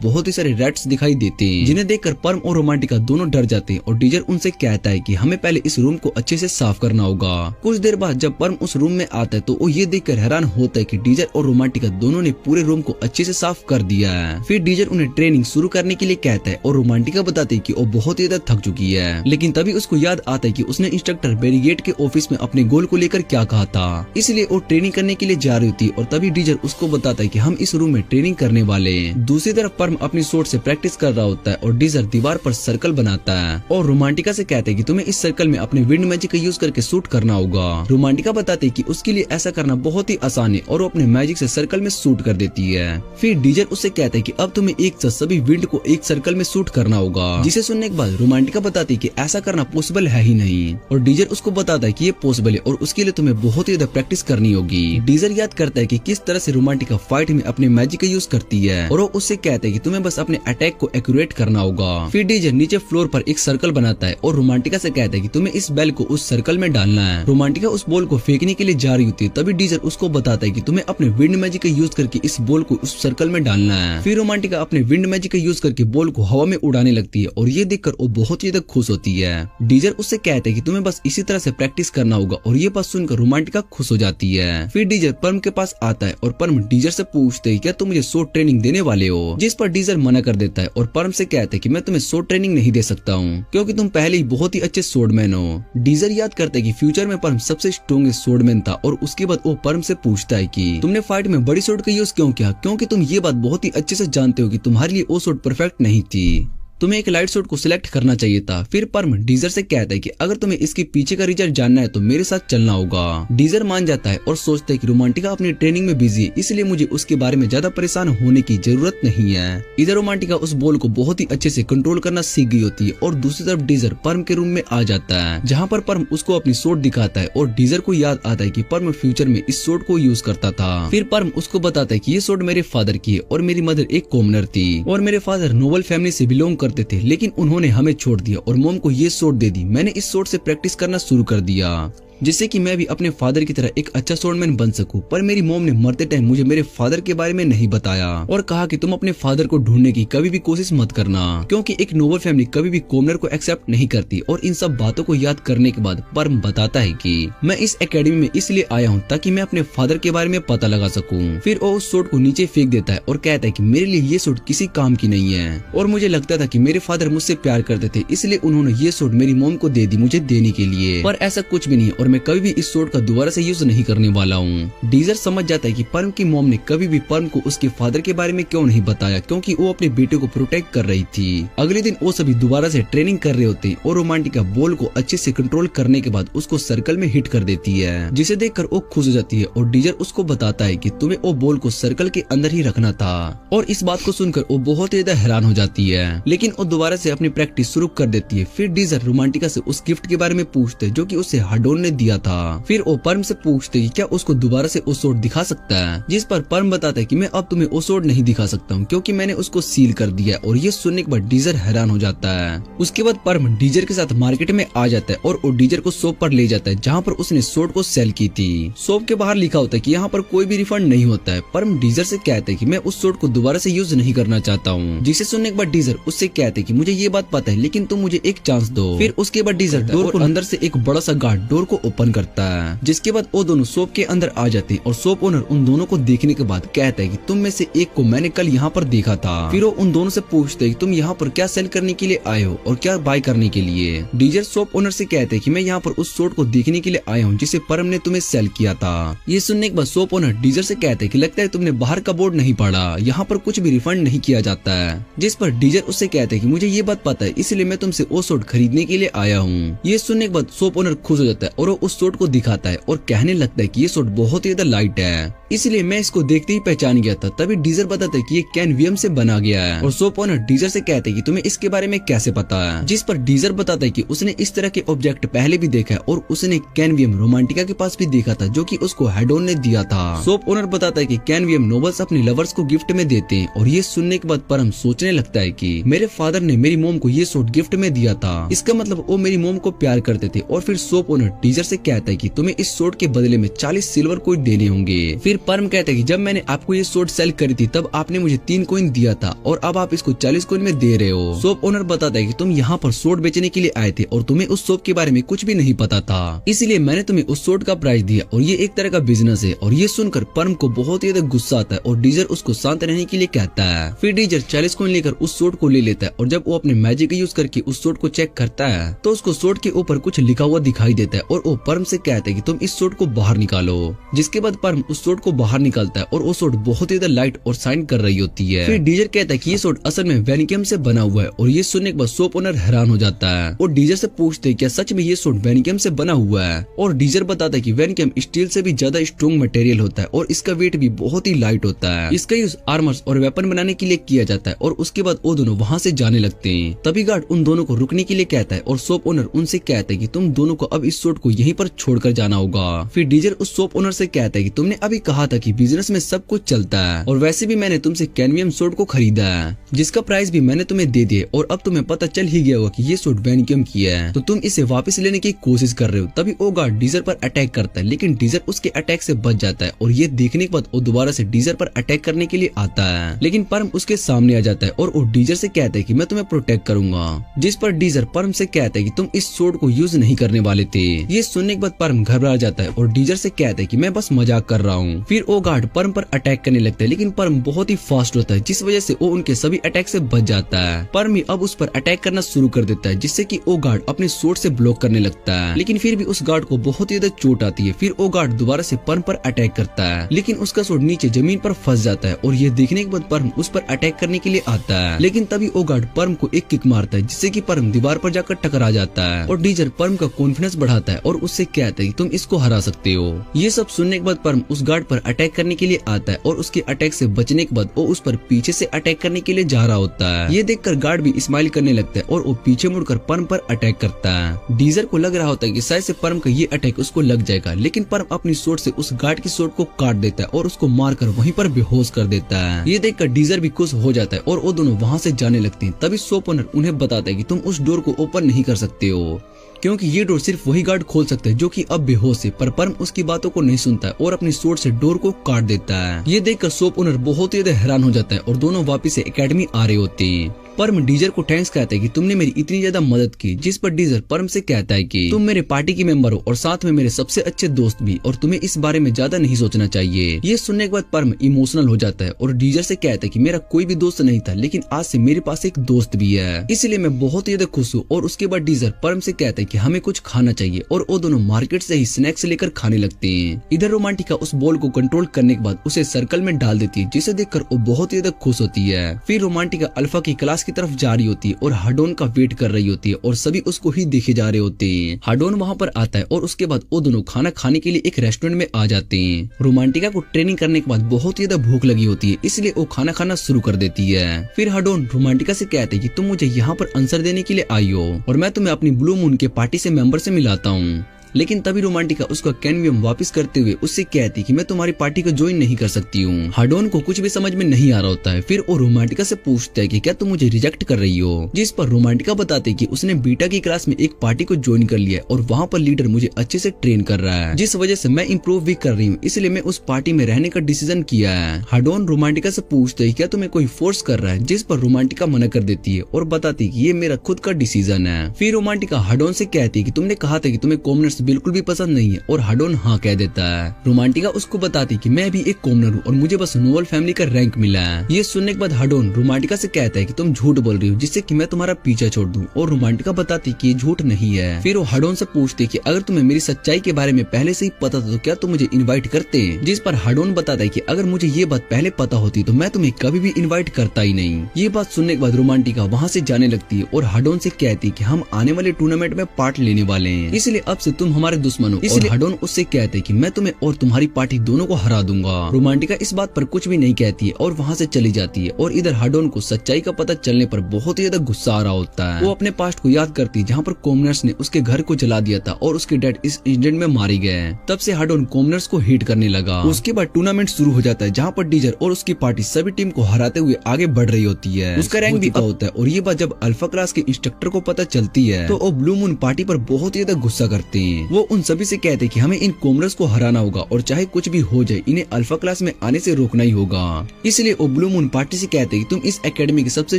बहुत ही सारे रैट्स दिखाई देते हैं जिन्हें देखकर परम और रोमांटिका दोनों डर जाते हैं और डीजर उनसे कहता है कि हमें पहले इस रूम को अच्छे से साफ करना होगा। कुछ देर बाद जब परम उस रूम में आता है तो वो ये देखकर हैरान होता है कि डीजर और रोमांटिका दोनों ने पूरे रूम को अच्छे से साफ कर दिया है। फिर डीजर उन्हें ट्रेनिंग शुरू करने के लिए कहता है और रोमांटिका बताती है कि वो बहुत ही ज्यादा थक चुकी है, लेकिन तभी उसको याद आता है कि उसने इंस्ट्रक्टर बैरीगेट के ऑफिस में अपने गोल को लेकर क्या कहा था, इसलिए वो ट्रेनिंग करने के लिए जा रही थी और तभी डीजर उसको बताता है कि हम इस रूम में ट्रेनिंग करने वाले हैं। दूसरी तरफ परम अपनी सोर्ड से प्रैक्टिस कर रहा होता है और डीजर दीवार पर सर्कल बनाता है और रोमांटिका से कहते हैं कि तुम्हें इस सर्कल में अपने विंड मैजिक का यूज करके शूट करना होगा। रोमांटिका बताती है कि उसके लिए ऐसा करना बहुत ही आसान है और वो अपने मैजिक से सर्कल में शूट कर देती है। फिर डीजर उससे कहता है कि अब तुम्हें एक साथ सभी विंड को एक सर्कल में शूट करना होगा, जिसे सुनने के बाद रोमांटिका बताती है कि ऐसा करना पॉसिबल है ही नहीं और डीजर उसको बताता है कि ये पॉसिबल है और उसके लिए तुम्हें बहुत ही ज्यादा प्रैक्टिस करनी होगी। डीजर याद करता है कि किस तरह से रोमांटिका फाइट में अपने मैजिक का यूज करती है और वो उससे कहता है कि तुम्हें बस अपने अटैक को एक्यूरेट करना होगा। फिर डीजर नीचे फ्लोर पर एक सर्कल बनाता है और रोमांटिका से कहता है कि तुम्हें इस बेल को उस सर्कल में डालना है। रोमांटिका उस बॉल को फेंकने के लिए जा रही होती है, तभी डीजर उसको बताता है कि तुम्हें अपने विंड मैजिक का यूज करके इस बॉल को उस सर्कल में डालना है। फिर रोमांटिका अपने विंड मैजिक का यूज करके बॉल को हवा में उड़ाने लगती है और ये देखकर वो बहुत ही ज्यादा खुश होती है। डीजर उससे कहता है कि तुम्हें बस इसी तरह से प्रैक्टिस करना होगा और ये बात सुनकर रोमांटिका खुश हो जाती है। फिर डीजर परम के पास आता है और परम डीजर से पूछते है क्या तुम मुझे शॉर्ट ट्रेनिंग देने वाले हो, जिस पर डीजर मना कर देता है और परम से कहता है कि मैं तुम्हें शॉर्ट ट्रेनिंग नहीं दे सकता हूँ क्योंकि तुम पहले ही बहुत ही अच्छे स्वॉर्डमैन हो। डीजर याद करता है कि फ्यूचर में परम सबसे स्ट्रॉन्गेस्ट स्वॉर्डमैन था और उसके बाद वो परम से पूछता है कि तुमने फाइट में बड़ी स्वॉर्ड का यूज क्यों किया, क्योंकि तुम ये बात बहुत ही अच्छे से जानते हो कि तुम्हारे लिए वो स्वॉर्ड परफेक्ट नहीं थी, तुम्हें एक लाइट स्वॉर्ड को सिलेक्ट करना चाहिए था। फिर परम डीजर से कहता है कि अगर तुम्हें इसके पीछे का रिजल्ट जानना है तो मेरे साथ चलना होगा। डीजर मान जाता है और सोचता है कि रोमांटिका अपनी ट्रेनिंग में बिजी है, इसलिए मुझे उसके बारे में ज्यादा परेशान होने की जरूरत नहीं है। इधर रोमांटिका उस बॉल को बहुत ही अच्छे से कंट्रोल करना सीख गई होती है और दूसरी तरफ डीजर परम के रूम में आ जाता है जहाँ पर परम उसको अपनी स्वॉर्ड दिखाता है और डीजर को याद आता है कि परम फ्यूचर में इस स्वॉर्ड को यूज करता था। फिर परम उसको बताता है कि ये स्वॉर्ड मेरे फादर की है और मेरी मदर एक कॉमनर थी और मेरे फादर नोबल फैमिली से बिलोंग करते थे, लेकिन उन्होंने हमें छोड़ दिया और मॉम को ये स्वॉर्ड दे दी। मैंने इस स्वॉर्ड से प्रैक्टिस करना शुरू कर दिया जिससे कि मैं भी अपने फादर की तरह एक अच्छा स्वॉर्डमैन बन सकूं, पर मेरी मॉम ने मरते टाइम मुझे मेरे फादर के बारे में नहीं बताया और कहा कि तुम अपने फादर को ढूंढने की कभी भी कोशिश मत करना क्योंकि एक नोबल फैमिली कभी भी कॉमनर को एक्सेप्ट नहीं करती। और इन सब बातों को याद करने के बाद परम बताता है कि मैं इस एकेडमी में इसलिए आया हूँ ताकि मैं अपने फादर के बारे में पता लगा सकूं। फिर वो उस स्वॉर्ड को नीचे फेंक देता है और कहता है कि मेरे लिए ये स्वॉर्ड किसी काम की नहीं है और मुझे लगता था कि मेरे फादर मुझसे प्यार करते थे, इसलिए उन्होंने ये स्वॉर्ड मेरी मॉम को दे दी मुझे देने के लिए, पर ऐसा कुछ भी नहीं और मैं कभी भी इस स्वॉर्ड का दोबारा से यूज नहीं करने वाला हूँ। डीजर समझ जाता है कि परम की मॉम ने कभी भी परम को उसके फादर के बारे में क्यों नहीं बताया, क्योंकि वो अपने बेटे को प्रोटेक्ट कर रही थी। अगले दिन वो सभी दोबारा से ट्रेनिंग कर रहे होते और रोमांटिका बॉल को अच्छे से कंट्रोल करने के बाद उसको सर्कल में हिट कर देती है, जिसे देखकर वो खुश हो जाती है और डीजर उसको बताता है कि तुम्हें वो बॉल को सर्कल के अंदर ही रखना था। और इस बात को सुनकर वो बहुत ही ज्यादा हैरान हो जाती है, लेकिन वो दोबारा से अपनी प्रैक्टिस शुरू कर देती है। फिर डीजर रोमांटिका से उस गिफ्ट के बारे में पूछते जो कि उसे हाडोन ने दिया था। फिर वो परम से पूछते कि क्या उसको दोबारा से वो स्वॉर्ड दिखा सकता है, जिस पर परम बताता है कि मैं अब तुम्हें वो स्वॉर्ड नहीं दिखा सकता हूँ क्योंकि मैंने उसको सील कर दिया। और ये सुनने के बाद डीजर हैरान हो जाता है। उसके बाद परम डीजर के साथ मार्केट में आ जाता है और वो डीजर को शॉप पर ले जाता है जहाँ पर उसने स्वॉर्ड को सेल की थी। शॉप के बाहर लिखा होता है कि यहाँ पर कोई भी रिफंड नहीं होता है। परम डीजर से कहता है कि मैं उस स्वॉर्ड को दोबारा से यूज नहीं करना चाहता हूँ, जिसे सुनने के बाद डीजर उससे कहते हैं कि मुझे ये बात पता है लेकिन तुम मुझे एक चांस दो। फिर उसके बाद डीजर डोर को अंदर से एक बड़ा सा गार्ड डोर को ओपन करता है, जिसके बाद वो दोनों शॉप के अंदर आ जाते हैं और शॉप ओनर उन दोनों को देखने के बाद कहता है कि तुम में से एक को मैंने कल यहाँ पर देखा था। फिर वो उन दोनों से पूछते हैं कि तुम यहाँ पर क्या सेल करने के लिए आए हो और क्या बाय करने के लिए। डीजर शॉप ओनर से कहते हैं कि मैं यहाँ पर उस स्वॉर्ड को देखने के लिए आया हूँ जिसे परम ने तुम्हें सेल किया था। ये सुनने के बाद शॉप ओनर डीजर से कहते हैं कि लगता है तुमने बाहर का बोर्ड नहीं पढ़ा, यहाँ पर कुछ भी रिफंड नहीं किया जाता है। जिस पर डीजर उससे कहते हैं कि मुझे ये बात पता है इसलिए मैं तुमसे वो स्वॉर्ड खरीदने के लिए आया हूँ। ये सुनने के बाद शॉप ओनर खुश हो जाता है और वो उस स्वॉर्ड को दिखाता है और कहने लगता है कि ये स्वॉर्ड बहुत ही ज्यादा लाइट है, इसलिए मैं इसको देखते ही पहचान गया था। तभी डीजर बताता है कि ये कैनवियम से बना गया है और शॉप ओनर डीजर से कहते हैं कि तुम्हें इसके बारे में कैसे पता है। जिस पर डीजर बताता है कि उसने इस तरह के ऑब्जेक्ट पहले भी देखा है और उसने कैनवियम रोमांटिका के पास भी देखा था जो कि उसको हेडोन ने दिया था। शॉप ओनर बताता है कि कैनवियम नोबल्स अपने लवर्स को गिफ्ट में देते हैं और ये सुनने के बाद परम सोचने लगता है कि मेरे फादर ने मेरी मोम को ये स्वॉर्ड गिफ्ट में दिया था, इसका मतलब वो मेरी मोम को प्यार करते थे। और फिर शॉप ओनर डीजर से कहता है कि तुम्हें इस सोड के बदले में 40 सिल्वर कॉइन देने होंगे। फिर परम कहता है कि जब मैंने आपको ये सोड सेल करी थी तब आपने मुझे 3 कॉइन दिया था और अब आप इसको 40 कॉइन में दे रहे हो। शॉप ओनर बताता है कि तुम यहाँ पर सोड बेचने के लिए आए थे और तुम्हें उस शॉप के बारे में कुछ भी नहीं पता था, इसलिए मैंने तुम्हें उस सोड का प्राइस दिया और ये एक तरह का बिजनेस है। और ये सुनकर परम को बहुत ही ज्यादा गुस्सा आता है और डीजर उसको शांत रहने के लिए कहता है। फिर डीजर 40 कॉइन लेकर उस सोड को ले लेता है और जब वो अपने मैजिक का यूज करके उस सोड को चेक करता है तो उसको सोड के ऊपर कुछ लिखा हुआ दिखाई देता है और वो परम से कहता है कि तुम इस सोड को बाहर निकालो। जिसके बाद परम उस सोड को बाहर निकालता है और वो सोड बहुत ही ज्यादा लाइट और शाइन कर रही होती है। फिर डीजर कहता है कि ये सोड असल में वेनिकियम से बना हुआ है और ये सुनने के बाद शॉप ओनर हैरान हो जाता है और डीजर से पूछते हैं क्या सच में ये सोड वेनिकियम से बना हुआ है। और डीजर बताता है कि वेनिकियम स्टील से भी ज्यादा स्ट्रॉन्ग मटेरियल होता है और इसका वेट भी बहुत ही लाइट होता है। इसका यूज आर्मर्स और वेपन बनाने के लिए किया जाता है। और उसके बाद वो दोनों वहाँ से जाने लगते हैं। तभी गार्ड उन दोनों को रुकने के लिए कहता है और शॉप ओनर उनसे कहता है कि तुम दोनों को अब इस सोड को यहीं पर छोड़कर जाना होगा। फिर डीजर उस शॉप ओनर से कहता है कि तुमने अभी कहा था कि बिजनेस में सब कुछ चलता है और वैसे भी मैंने तुमसे कैडमियम सोड को खरीदा है जिसका प्राइस भी मैंने तुम्हें दे दिया और अब तुम्हें पता चल ही गया होगा कि ये सोड वेनिकियम की है, तो तुम इसे वापस लेने की कोशिश कर रहे हो। तभी वो गार्ड डीजर पर अटैक करता है लेकिन डीजर उसके अटैक से बच जाता है और ये देखने के बाद वो दोबारा से डीजर पर अटैक करने के लिए आता है। लेकिन परम उसके सामने आ जाता है और वो डीजर से कहता है कि मैं तुम्हें प्रोटेक्ट करूंगा। जिस पर डीजर परम से कहता है कि तुम इस सोड को यूज नहीं करने वाले थे। ये सुनने के बाद परम घबरा जाता है और डीजर से कहता है कि मैं बस मजाक कर रहा हूँ। फिर वो गार्ड परम पर अटैक करने लगता है लेकिन परम बहुत ही फास्ट होता है जिस वजह से वो उनके सभी अटैक से बच जाता है। परम अब उस पर अटैक करना शुरू कर देता है जिससे कि वो गार्ड अपने सोड से ब्लॉक करने लगता है लेकिन फिर भी उस गार्ड को बहुत ही ज्यादा चोट आती है। फिर वो गार्ड दोबारा से परम पर अटैक करता है लेकिन उसका सोड नीचे जमीन पर फंस जाता है और ये देखने के बाद परम उस पर अटैक करने के लिए आता है लेकिन तभी वो गार्ड परम को एक किक मारता है जिससे कि परम दीवार पर जाकर टकरा जाता है और डीजर परम का कॉन्फिडेंस बढ़ाता है और उससे कहता है कि तुम इसको हरा सकते हो। ये सब सुनने के बाद परम उस गार्ड पर अटैक करने के लिए आता है और उसके अटैक से बचने के बाद वो उस पर पीछे से अटैक करने के लिए जा रहा होता है। ये देखकर गार्ड भी स्माइल करने लगता है और वो पीछे मुड़कर परम पर अटैक करता है। डीजर को लग रहा होता है कि शायद से परम का ये अटैक उसको लग जाएगा लेकिन परम अपनी सोड से उस गार्ड की सोड को काट देता है और उसको मारकर वहीं पर बेहोश कर देता है। ये देखकर डीजर भी खुश हो जाता है और वो दोनों वहाँ से जाने लगते हैं। तभी शॉप ओनर उन्हें बताता है कि तुम उस डोर को ओपन नहीं कर सकते हो क्योंकि ये डोर सिर्फ वही गार्ड खोल सकता है जो कि अब बेहोश है। पर परम उसकी बातों को नहीं सुनता है और अपनी सोड से डोर को काट देता है। ये देखकर शॉप ओनर बहुत ही ज्यादा हैरान हो जाता है और दोनों वापस से एकेडमी आ रहे होते हैं। परम डीजर को थैंक्स कहता है कि तुमने मेरी इतनी ज्यादा मदद की। जिस पर डीजर परम से कहता है कि तुम मेरे पार्टी की मेंबर हो और साथ में मेरे सबसे अच्छे दोस्त भी और तुम्हें इस बारे में ज्यादा नहीं सोचना चाहिए। ये सुनने के बाद परम इमोशनल हो जाता है और डीजर से कहता है कि मेरा कोई भी दोस्त नहीं था लेकिन आज से मेरे पास एक दोस्त भी है इसलिए मैं बहुत ज्यादा खुश हूँ। और उसके बाद डीजर परम से कहता है कि हमें कुछ खाना चाहिए और वो दोनों मार्केट से ही स्नैक्स लेकर खाने लगते हैं। इधर रोमांटिका उस बॉल को कंट्रोल करने के बाद उसे सर्कल में डाल देती है जिसे देखकर वो बहुत ज्यादा खुश होती है। फिर रोमांटिका अल्फा की क्लास की तरफ जा रही होती है और हाडोन का वेट कर रही होती है और सभी उसको ही देखे जा रहे होते हैं। हाडोन वहाँ पर आता है और उसके बाद वो दोनों खाना खाने के लिए एक रेस्टोरेंट में आ जाते हैं। रोमांटिका को ट्रेनिंग करने के बाद बहुत ज्यादा भूख लगी होती है इसलिए वो खाना खाना शुरू कर देती है। फिर हाडोन रोमांटिका से कहते हैं कि तुम मुझे यहाँ पर आंसर देने के लिए आई हो और मैं तुम्हें अपनी ब्लू मून के पार्टी से मेंबर से मिलाता हूँ। लेकिन तभी रोमांटिका उसका कैडमियम वापस करते हुए उससे कहती कि मैं तुम्हारी पार्टी को ज्वाइन नहीं कर सकती हूँ। हाडोन को कुछ भी समझ में नहीं आ रहा होता है। फिर वो रोमांटिका से पूछता है कि क्या तुम मुझे रिजेक्ट कर रही हो। जिस पर रोमांटिका बताते कि उसने बीटा की क्लास में एक पार्टी को ज्वाइन कर लिया और वहाँ पर लीडर मुझे अच्छे से ट्रेन कर रहा है जिस वजह से मैं इम्प्रूव भी कर रही हूँ इसलिए मैं उस पार्टी में रहने का डिसीजन किया है। हाडोन रोमांटिका से पूछते है क्या तुम्हें कोई फोर्स कर रहा है। जिस पर रोमांटिका मना कर देती है और बताती कि ये मेरा खुद का डिसीजन है। फिर रोमांटिका हाडोन से कहती है कि तुमने कहा था कि तुम्हें कॉमनर्स बिल्कुल भी पसंद नहीं है और हाडोन हाँ कह देता है। रोमांटिका उसको बताती कि मैं भी एक कॉमनर हूँ और मुझे बस नोबल फैमिली का रैंक मिला है। ये सुनने के बाद हाडोन रोमांटिका से कहता है कि तुम झूठ बोल रही हो जिससे कि मैं तुम्हारा पीछा छोड़ दूं और रोमांटिका बताती कि ये झूठ नहीं है। फिर वो हाडोन से पूछती कि अगर तुम्हें मेरी सच्चाई के बारे में पहले से ही पता था तो क्या तुम मुझे इन्वाइट करते। जिस पर हाडोन बताता है कि अगर मुझे ये बात पहले पता होती तो मैं तुम्हें कभी भी इन्वाइट करता ही नहीं। ये बात सुनने के बाद रोमांटिका वहाँ से जाने लगती है और हाडोन से कहती कि हम आने वाले टूर्नामेंट में पार्ट लेने वाले हैं इसलिए अब से तुम हमारे दुश्मन हो। इसलिए हाडोन उससे कहते कि मैं तुम्हें और तुम्हारी पार्टी दोनों को हरा दूंगा। रोमांटिका इस बात पर कुछ भी नहीं कहती है और वहाँ से चली जाती है। और इधर हाडोन को सच्चाई का पता चलने पर बहुत ही ज्यादा गुस्सा आ रहा होता है। वो अपने पास्ट को याद करती है जहाँ पर कॉमनर्स ने उसके घर को जला दिया था और उसके डैड इस इंसिडेंट में मारे गए। तब से हाडोन कॉमनर्स को हिट करने लगा। उसके बाद टूर्नामेंट शुरू हो जाता है जहाँ पर डीजर और उसकी पार्टी सभी टीम को हराते हुए आगे बढ़ रही होती है। उसका रैंक भी होता है और ये बात जब अल्फा क्लास के इंस्ट्रक्टर को पता चलती है तो वो ब्लू मून पार्टी पर बहुत ही ज्यादा गुस्सा करते हैं। वो उन सभी से कहते कि हमें इन कोमरस को हराना होगा और चाहे कुछ भी हो जाए इन्हें अल्फा क्लास में आने से रोकना ही होगा। इसलिए वो ब्लू मून पार्टी से कहते कि तुम इस एकेडमी की सबसे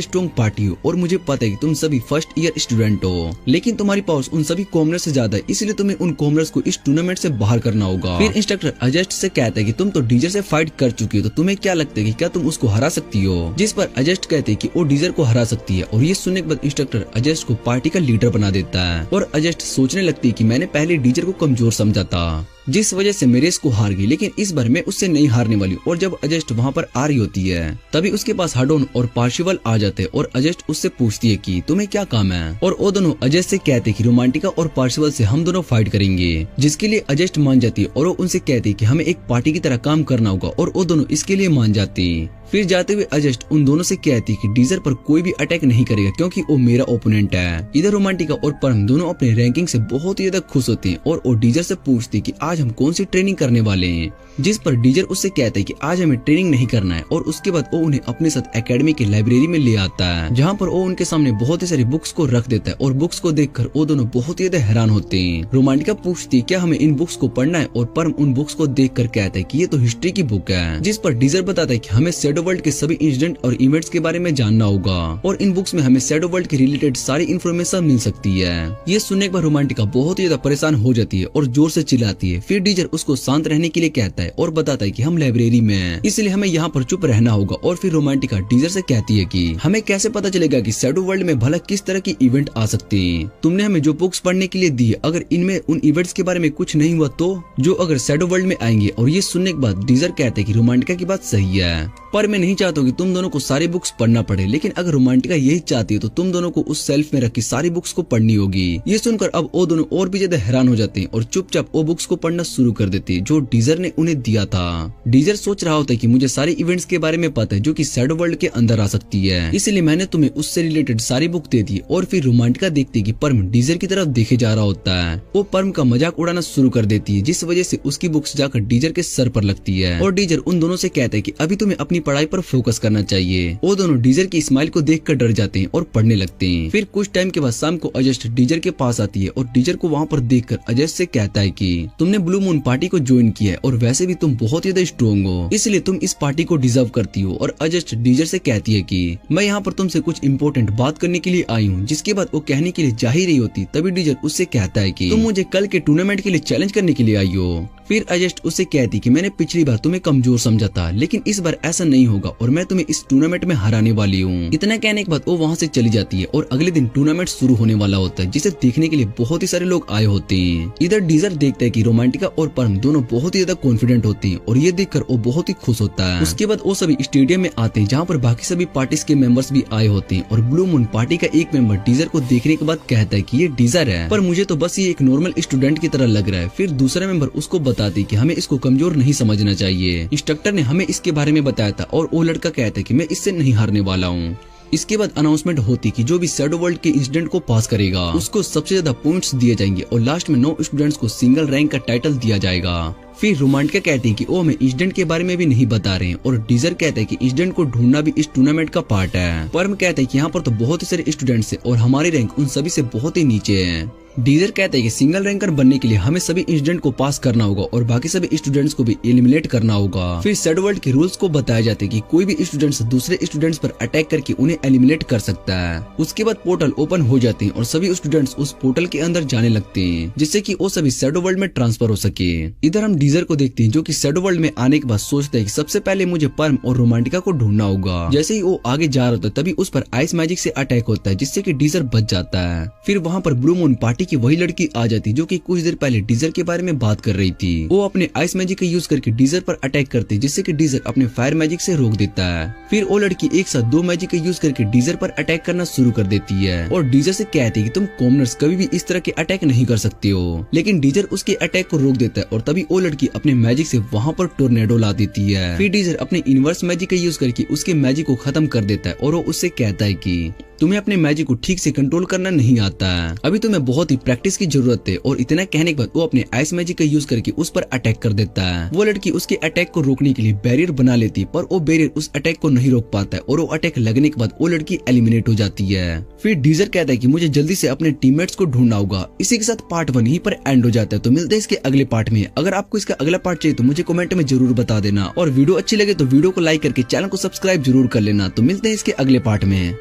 स्ट्रॉन्ग पार्टी हो और मुझे पता है कि तुम सभी फर्स्ट ईयर स्टूडेंट हो, लेकिन तुम्हारी पावर्स उन सभी कोमरस से ज्यादा है, इसलिए तुम्हें उन कोमरस को इस टूर्नामेंट से बाहर करना होगा। फिर इंस्ट्रक्टर अजस्ट से कहता है कि तुम तो डीजर से फाइट कर चुकी हो, तो तुम्हें क्या लगता है कि क्या तुम उसको हरा सकती हो? जिस पर अजस्ट कहते हैं कि वो डीजर को हरा सकती है और ये सुनने के बाद इंस्ट्रक्टर अजस्ट को पार्टी का लीडर बना देता है और अजस्ट सोचने लगती है कि मैंने पहले डीजर को कमजोर समझा था, जिस वजह से मैं रेस को हार गई, लेकिन इस बार मैं उससे नहीं हारने वाली। और जब अजस्ट वहाँ पर आ रही होती है तभी उसके पास हाडोन और पार्शिवल आ जाते हैं और अजस्ट उससे पूछती है कि तुम्हें क्या काम है, और वो दोनों अजस्ट से कहते हैं कि रोमांटिका और पार्शिवल से हम दोनों फाइट करेंगे, जिसके लिए अजस्ट मान जाती है और वो उनसे कहती है कि हमें एक पार्टी की तरह काम करना होगा और वो दोनों इसके लिए मान जाती है। फिर जाते हुए अजस्ट उन दोनों से कहती है कि डीजर पर कोई भी अटैक नहीं करेगा क्योंकि वो मेरा ओपोनेंट है। इधर रोमांटिका और परम दोनों अपने रैंकिंग से बहुत ही ज्यादा खुश होते हैं और वो डीजर से पूछती है कि आज हम कौन सी ट्रेनिंग करने वाले हैं, जिस पर डीजर उससे कहता है कि आज हमें ट्रेनिंग नहीं करना है। और उसके बाद वो उन्हें अपने साथ एकेडमी की लाइब्रेरी में ले आता है, जहाँ पर वो उनके सामने बहुत ही सारी बुक्स को रख देता है और बुक्स को देखकर वो दोनों बहुत ही ज्यादा हैरान होते हैं। रोमांटिका पूछती है क्या हमें इन बुक्स को पढ़ना है, और परम उन बुक्स को देखकर कहता है कि ये तो हिस्ट्री की बुक है, जिस पर डीजर बताता है कि हमें शैडो वर्ल्ड के सभी इंसिडेंट और इवेंट्स के बारे में जानना होगा और इन बुक्स में हमें शैडो वर्ल्ड के रिलेटेड सारी इन्फॉर्मेशन मिल सकती है। ये सुनने के बाद रोमांटिका बहुत ही ज्यादा परेशान हो जाती है और जोर से चिल्लाती है। फिर डीजर उसको शांत रहने के लिए कहता है और बताता है कि हम लाइब्रेरी में हैं, इसलिए हमें यहाँ पर चुप रहना होगा। और फिर रोमांटिका डीजर से कहती है कि हमें कैसे पता चलेगा कि शैडो वर्ल्ड में भला किस तरह की इवेंट आ सकती है, तुमने हमें जो बुक्स पढ़ने के लिए दी अगर इनमें उन इवेंट्स के बारे में कुछ नहीं हुआ तो, जो अगर शैडो वर्ल्ड में आएंगे। और ये सुनने के बाद डीजर कहते हैं कि रोमांटिका की बात सही है, पर मैं नहीं चाहता कि तुम दोनों को सारी बुक्स पढ़ना पड़े, लेकिन अगर रोमांटिका यही चाहती है तो तुम दोनों को उस सेल्फ में रखी सारी बुक्स को पढ़नी होगी। ये सुनकर अब वो दोनों और भी ज्यादा हैरान हो जाते हैं और चुपचाप वो बुक्स को पढ़ना शुरू कर देते हैं जो डीजर ने उन्हें दिया था। डीजर सोच रहा होता है कि मुझे सारे इवेंट्स के बारे में पता है जो कि शैडो वर्ल्ड के अंदर आ सकती है, इसलिए मैंने तुम्हें उससे रिलेटेड सारी बुक दे दी। और फिर रोमांटिका देखती है कि परम डीजर की तरफ देखे जा रहा होता है, वो परम का मजाक उड़ाना शुरू कर देती है, जिस वजह से उसकी बुक्स जाकर डीजर के सर पर लगती है। और डीजर उन दोनों से कहता है कि अभी तुम्हें अपनी पढ़ाई पर फोकस करना चाहिए। वो दोनों डीजर की स्माइल को देखकर डर जाते हैं और पढ़ने लगते हैं। फिर कुछ टाइम के बाद शाम को अजस्ट डीजर के पास आती है और डीजर को वहाँ पर देखकर अजस्ट से कहता है कि तुमने ब्लू मून पार्टी को ज्वाइन किया है और वैसे भी तुम बहुत ही ज्यादा स्ट्रॉन्ग हो, इसलिए तुम इस पार्टी को डिजर्व करती हो। और अजस्ट डीजर से कहती है कि मैं यहाँ पर तुमसे कुछ इम्पोर्टेंट बात करने के लिए आई हूँ। जिसके बाद वो कहने के लिए जा ही रही होती तभी डीजर उससे कहता है कि तुम मुझे कल के टूर्नामेंट के लिए चैलेंज करने के लिए आई हो। फिर अजस्ट उससे कहती कि मैंने पिछली बार तुम्हें कमजोर समझा था, लेकिन इस बार ऐसा नहीं होगा और मैं तुम्हें इस टूर्नामेंट में हराने वाली हूँ। इतना कहने के बाद वो वहाँ से चली जाती है और अगले दिन टूर्नामेंट शुरू होने वाला होता है, जिसे देखने के लिए बहुत ही सारे लोग आए होते हैं। इधर डीजर देखता है कि रोमांटिका और परम दोनों बहुत ही ज्यादा कॉन्फिडेंट होते हैं और ये देखकर वो बहुत ही खुश होता है। उसके बाद वो सभी स्टेडियम में आते हैं, जहाँ पर बाकी सभी पार्टीज के मेंबर्स भी आए होते हैं। और ब्लू मून पार्टी का एक मेंबर डीजर को देखने के बाद कहता है कि ये डीजर है, पर मुझे तो बस ये एक नॉर्मल स्टूडेंट की तरह लग रहा है। फिर दूसरा मेंबर उसको बताते कि हमें इसको कमजोर नहीं समझना चाहिए, इंस्ट्रक्टर ने हमें इसके बारे में बताया था। और वो लड़का कहता है कि मैं इससे नहीं हारने वाला हूँ। इसके बाद अनाउंसमेंट होती कि जो भी शैडो वर्ल्ड के इंसिडेंट को पास करेगा उसको सबसे ज्यादा पॉइंट्स दिए जाएंगे और लास्ट में 9 स्टूडेंट्स को सिंगल रैंक का टाइटल दिया जाएगा। फिर रोमांटिका कहती है कि वो हमें इंसिडेंट के बारे में भी नहीं बता रहे हैं और डीजर कहता है कि इंसिडेंट को ढूंढना भी इस टूर्नामेंट का पार्ट है। परम कहता है कि यहाँ पर तो बहुत ही सारे स्टूडेंट्स हैं और हमारी रैंक उन सभी से बहुत ही नीचे है। डीजर कहता है कि सिंगल रैंकर बनने के लिए हमें सभी इंसिडेंट को पास करना होगा और बाकी सभी स्टूडेंट्स को भी एलिमिनेट करना होगा। फिर शैडो वर्ल्ड के रूल्स को बताया जाते हैं कि कोई भी स्टूडेंट्स दूसरे स्टूडेंट्स पर अटैक करके उन्हें एलिमिनेट कर सकता है। उसके बाद पोर्टल ओपन हो जाते हैं और सभी स्टूडेंट्स उस पोर्टल के अंदर जाने लगते हैं, जिससे कि वो सभी शैडो वर्ल्ड में ट्रांसफर हो सके। इधर हम डीजर को देखते हैं जो कि शैडो वर्ल्ड में आने के बाद सोचता है कि सबसे पहले मुझे परम और रोमांटिका को ढूंढना होगा। जैसे ही वो आगे जा रहा था तभी उस पर आइस मैजिक से अटैक होता है, जिससे कि डीजर बच जाता है। फिर वहाँ पर ब्लू मून पार्टी की वही लड़की आ जाती जो कि कुछ देर पहले डीजर के बारे में बात कर रही थी। वो अपने आइस मैजिक का यूज करके डीजर पर अटैक करती, जिससे कि डीजर अपने फायर मैजिक से रोक देता है। फिर वो लड़की एक साथ 2 मैजिक का यूज करके डीजर पर अटैक करना शुरू कर देती है और डीजर से कहती है कि तुम कॉमनर्स कभी भी इस तरह के अटैक नहीं कर सकते हो। लेकिन डीजर उसके अटैक को रोक देता है और तभी वो लड़की अपने मैजिक से वहाँ पर टोर्नेडो ला देती है। फिर डीजर अपने इनवर्स मैजिक का यूज करके उसके मैजिक को खत्म कर देता है और वो उससे कहता है कि तुम्हें अपने मैजिक को ठीक से कंट्रोल करना नहीं आता है, अभी तुम्हें बहुत ही प्रैक्टिस की जरूरत है। और इतना कहने के बाद वो अपने आइस मैजिक का यूज करके उस पर अटैक कर देता है। वो लड़की उसके अटैक को रोकने के लिए बैरियर बना लेती है, पर वो बैरियर उस अटैक को नहीं रोक पाता है और वो अटैक लगने के बाद वो लड़की एलिमिनेट हो जाती है। फिर डीजर कहता है कि मुझे जल्दी से अपने टीममेट्स को ढूंढना होगा। इसी के साथ पार्ट 1 यहीं पर एंड हो जाता है। तो मिलते हैं इसके अगले पार्ट में। अगर आपको इसका अगला पार्ट चाहिए तो मुझे कमेंट में जरूर बता देना, और वीडियो अच्छी लगे तो वीडियो को लाइक करके चैनल को सब्सक्राइब जरूर कर लेना। तो मिलते हैं इसके अगले पार्ट में।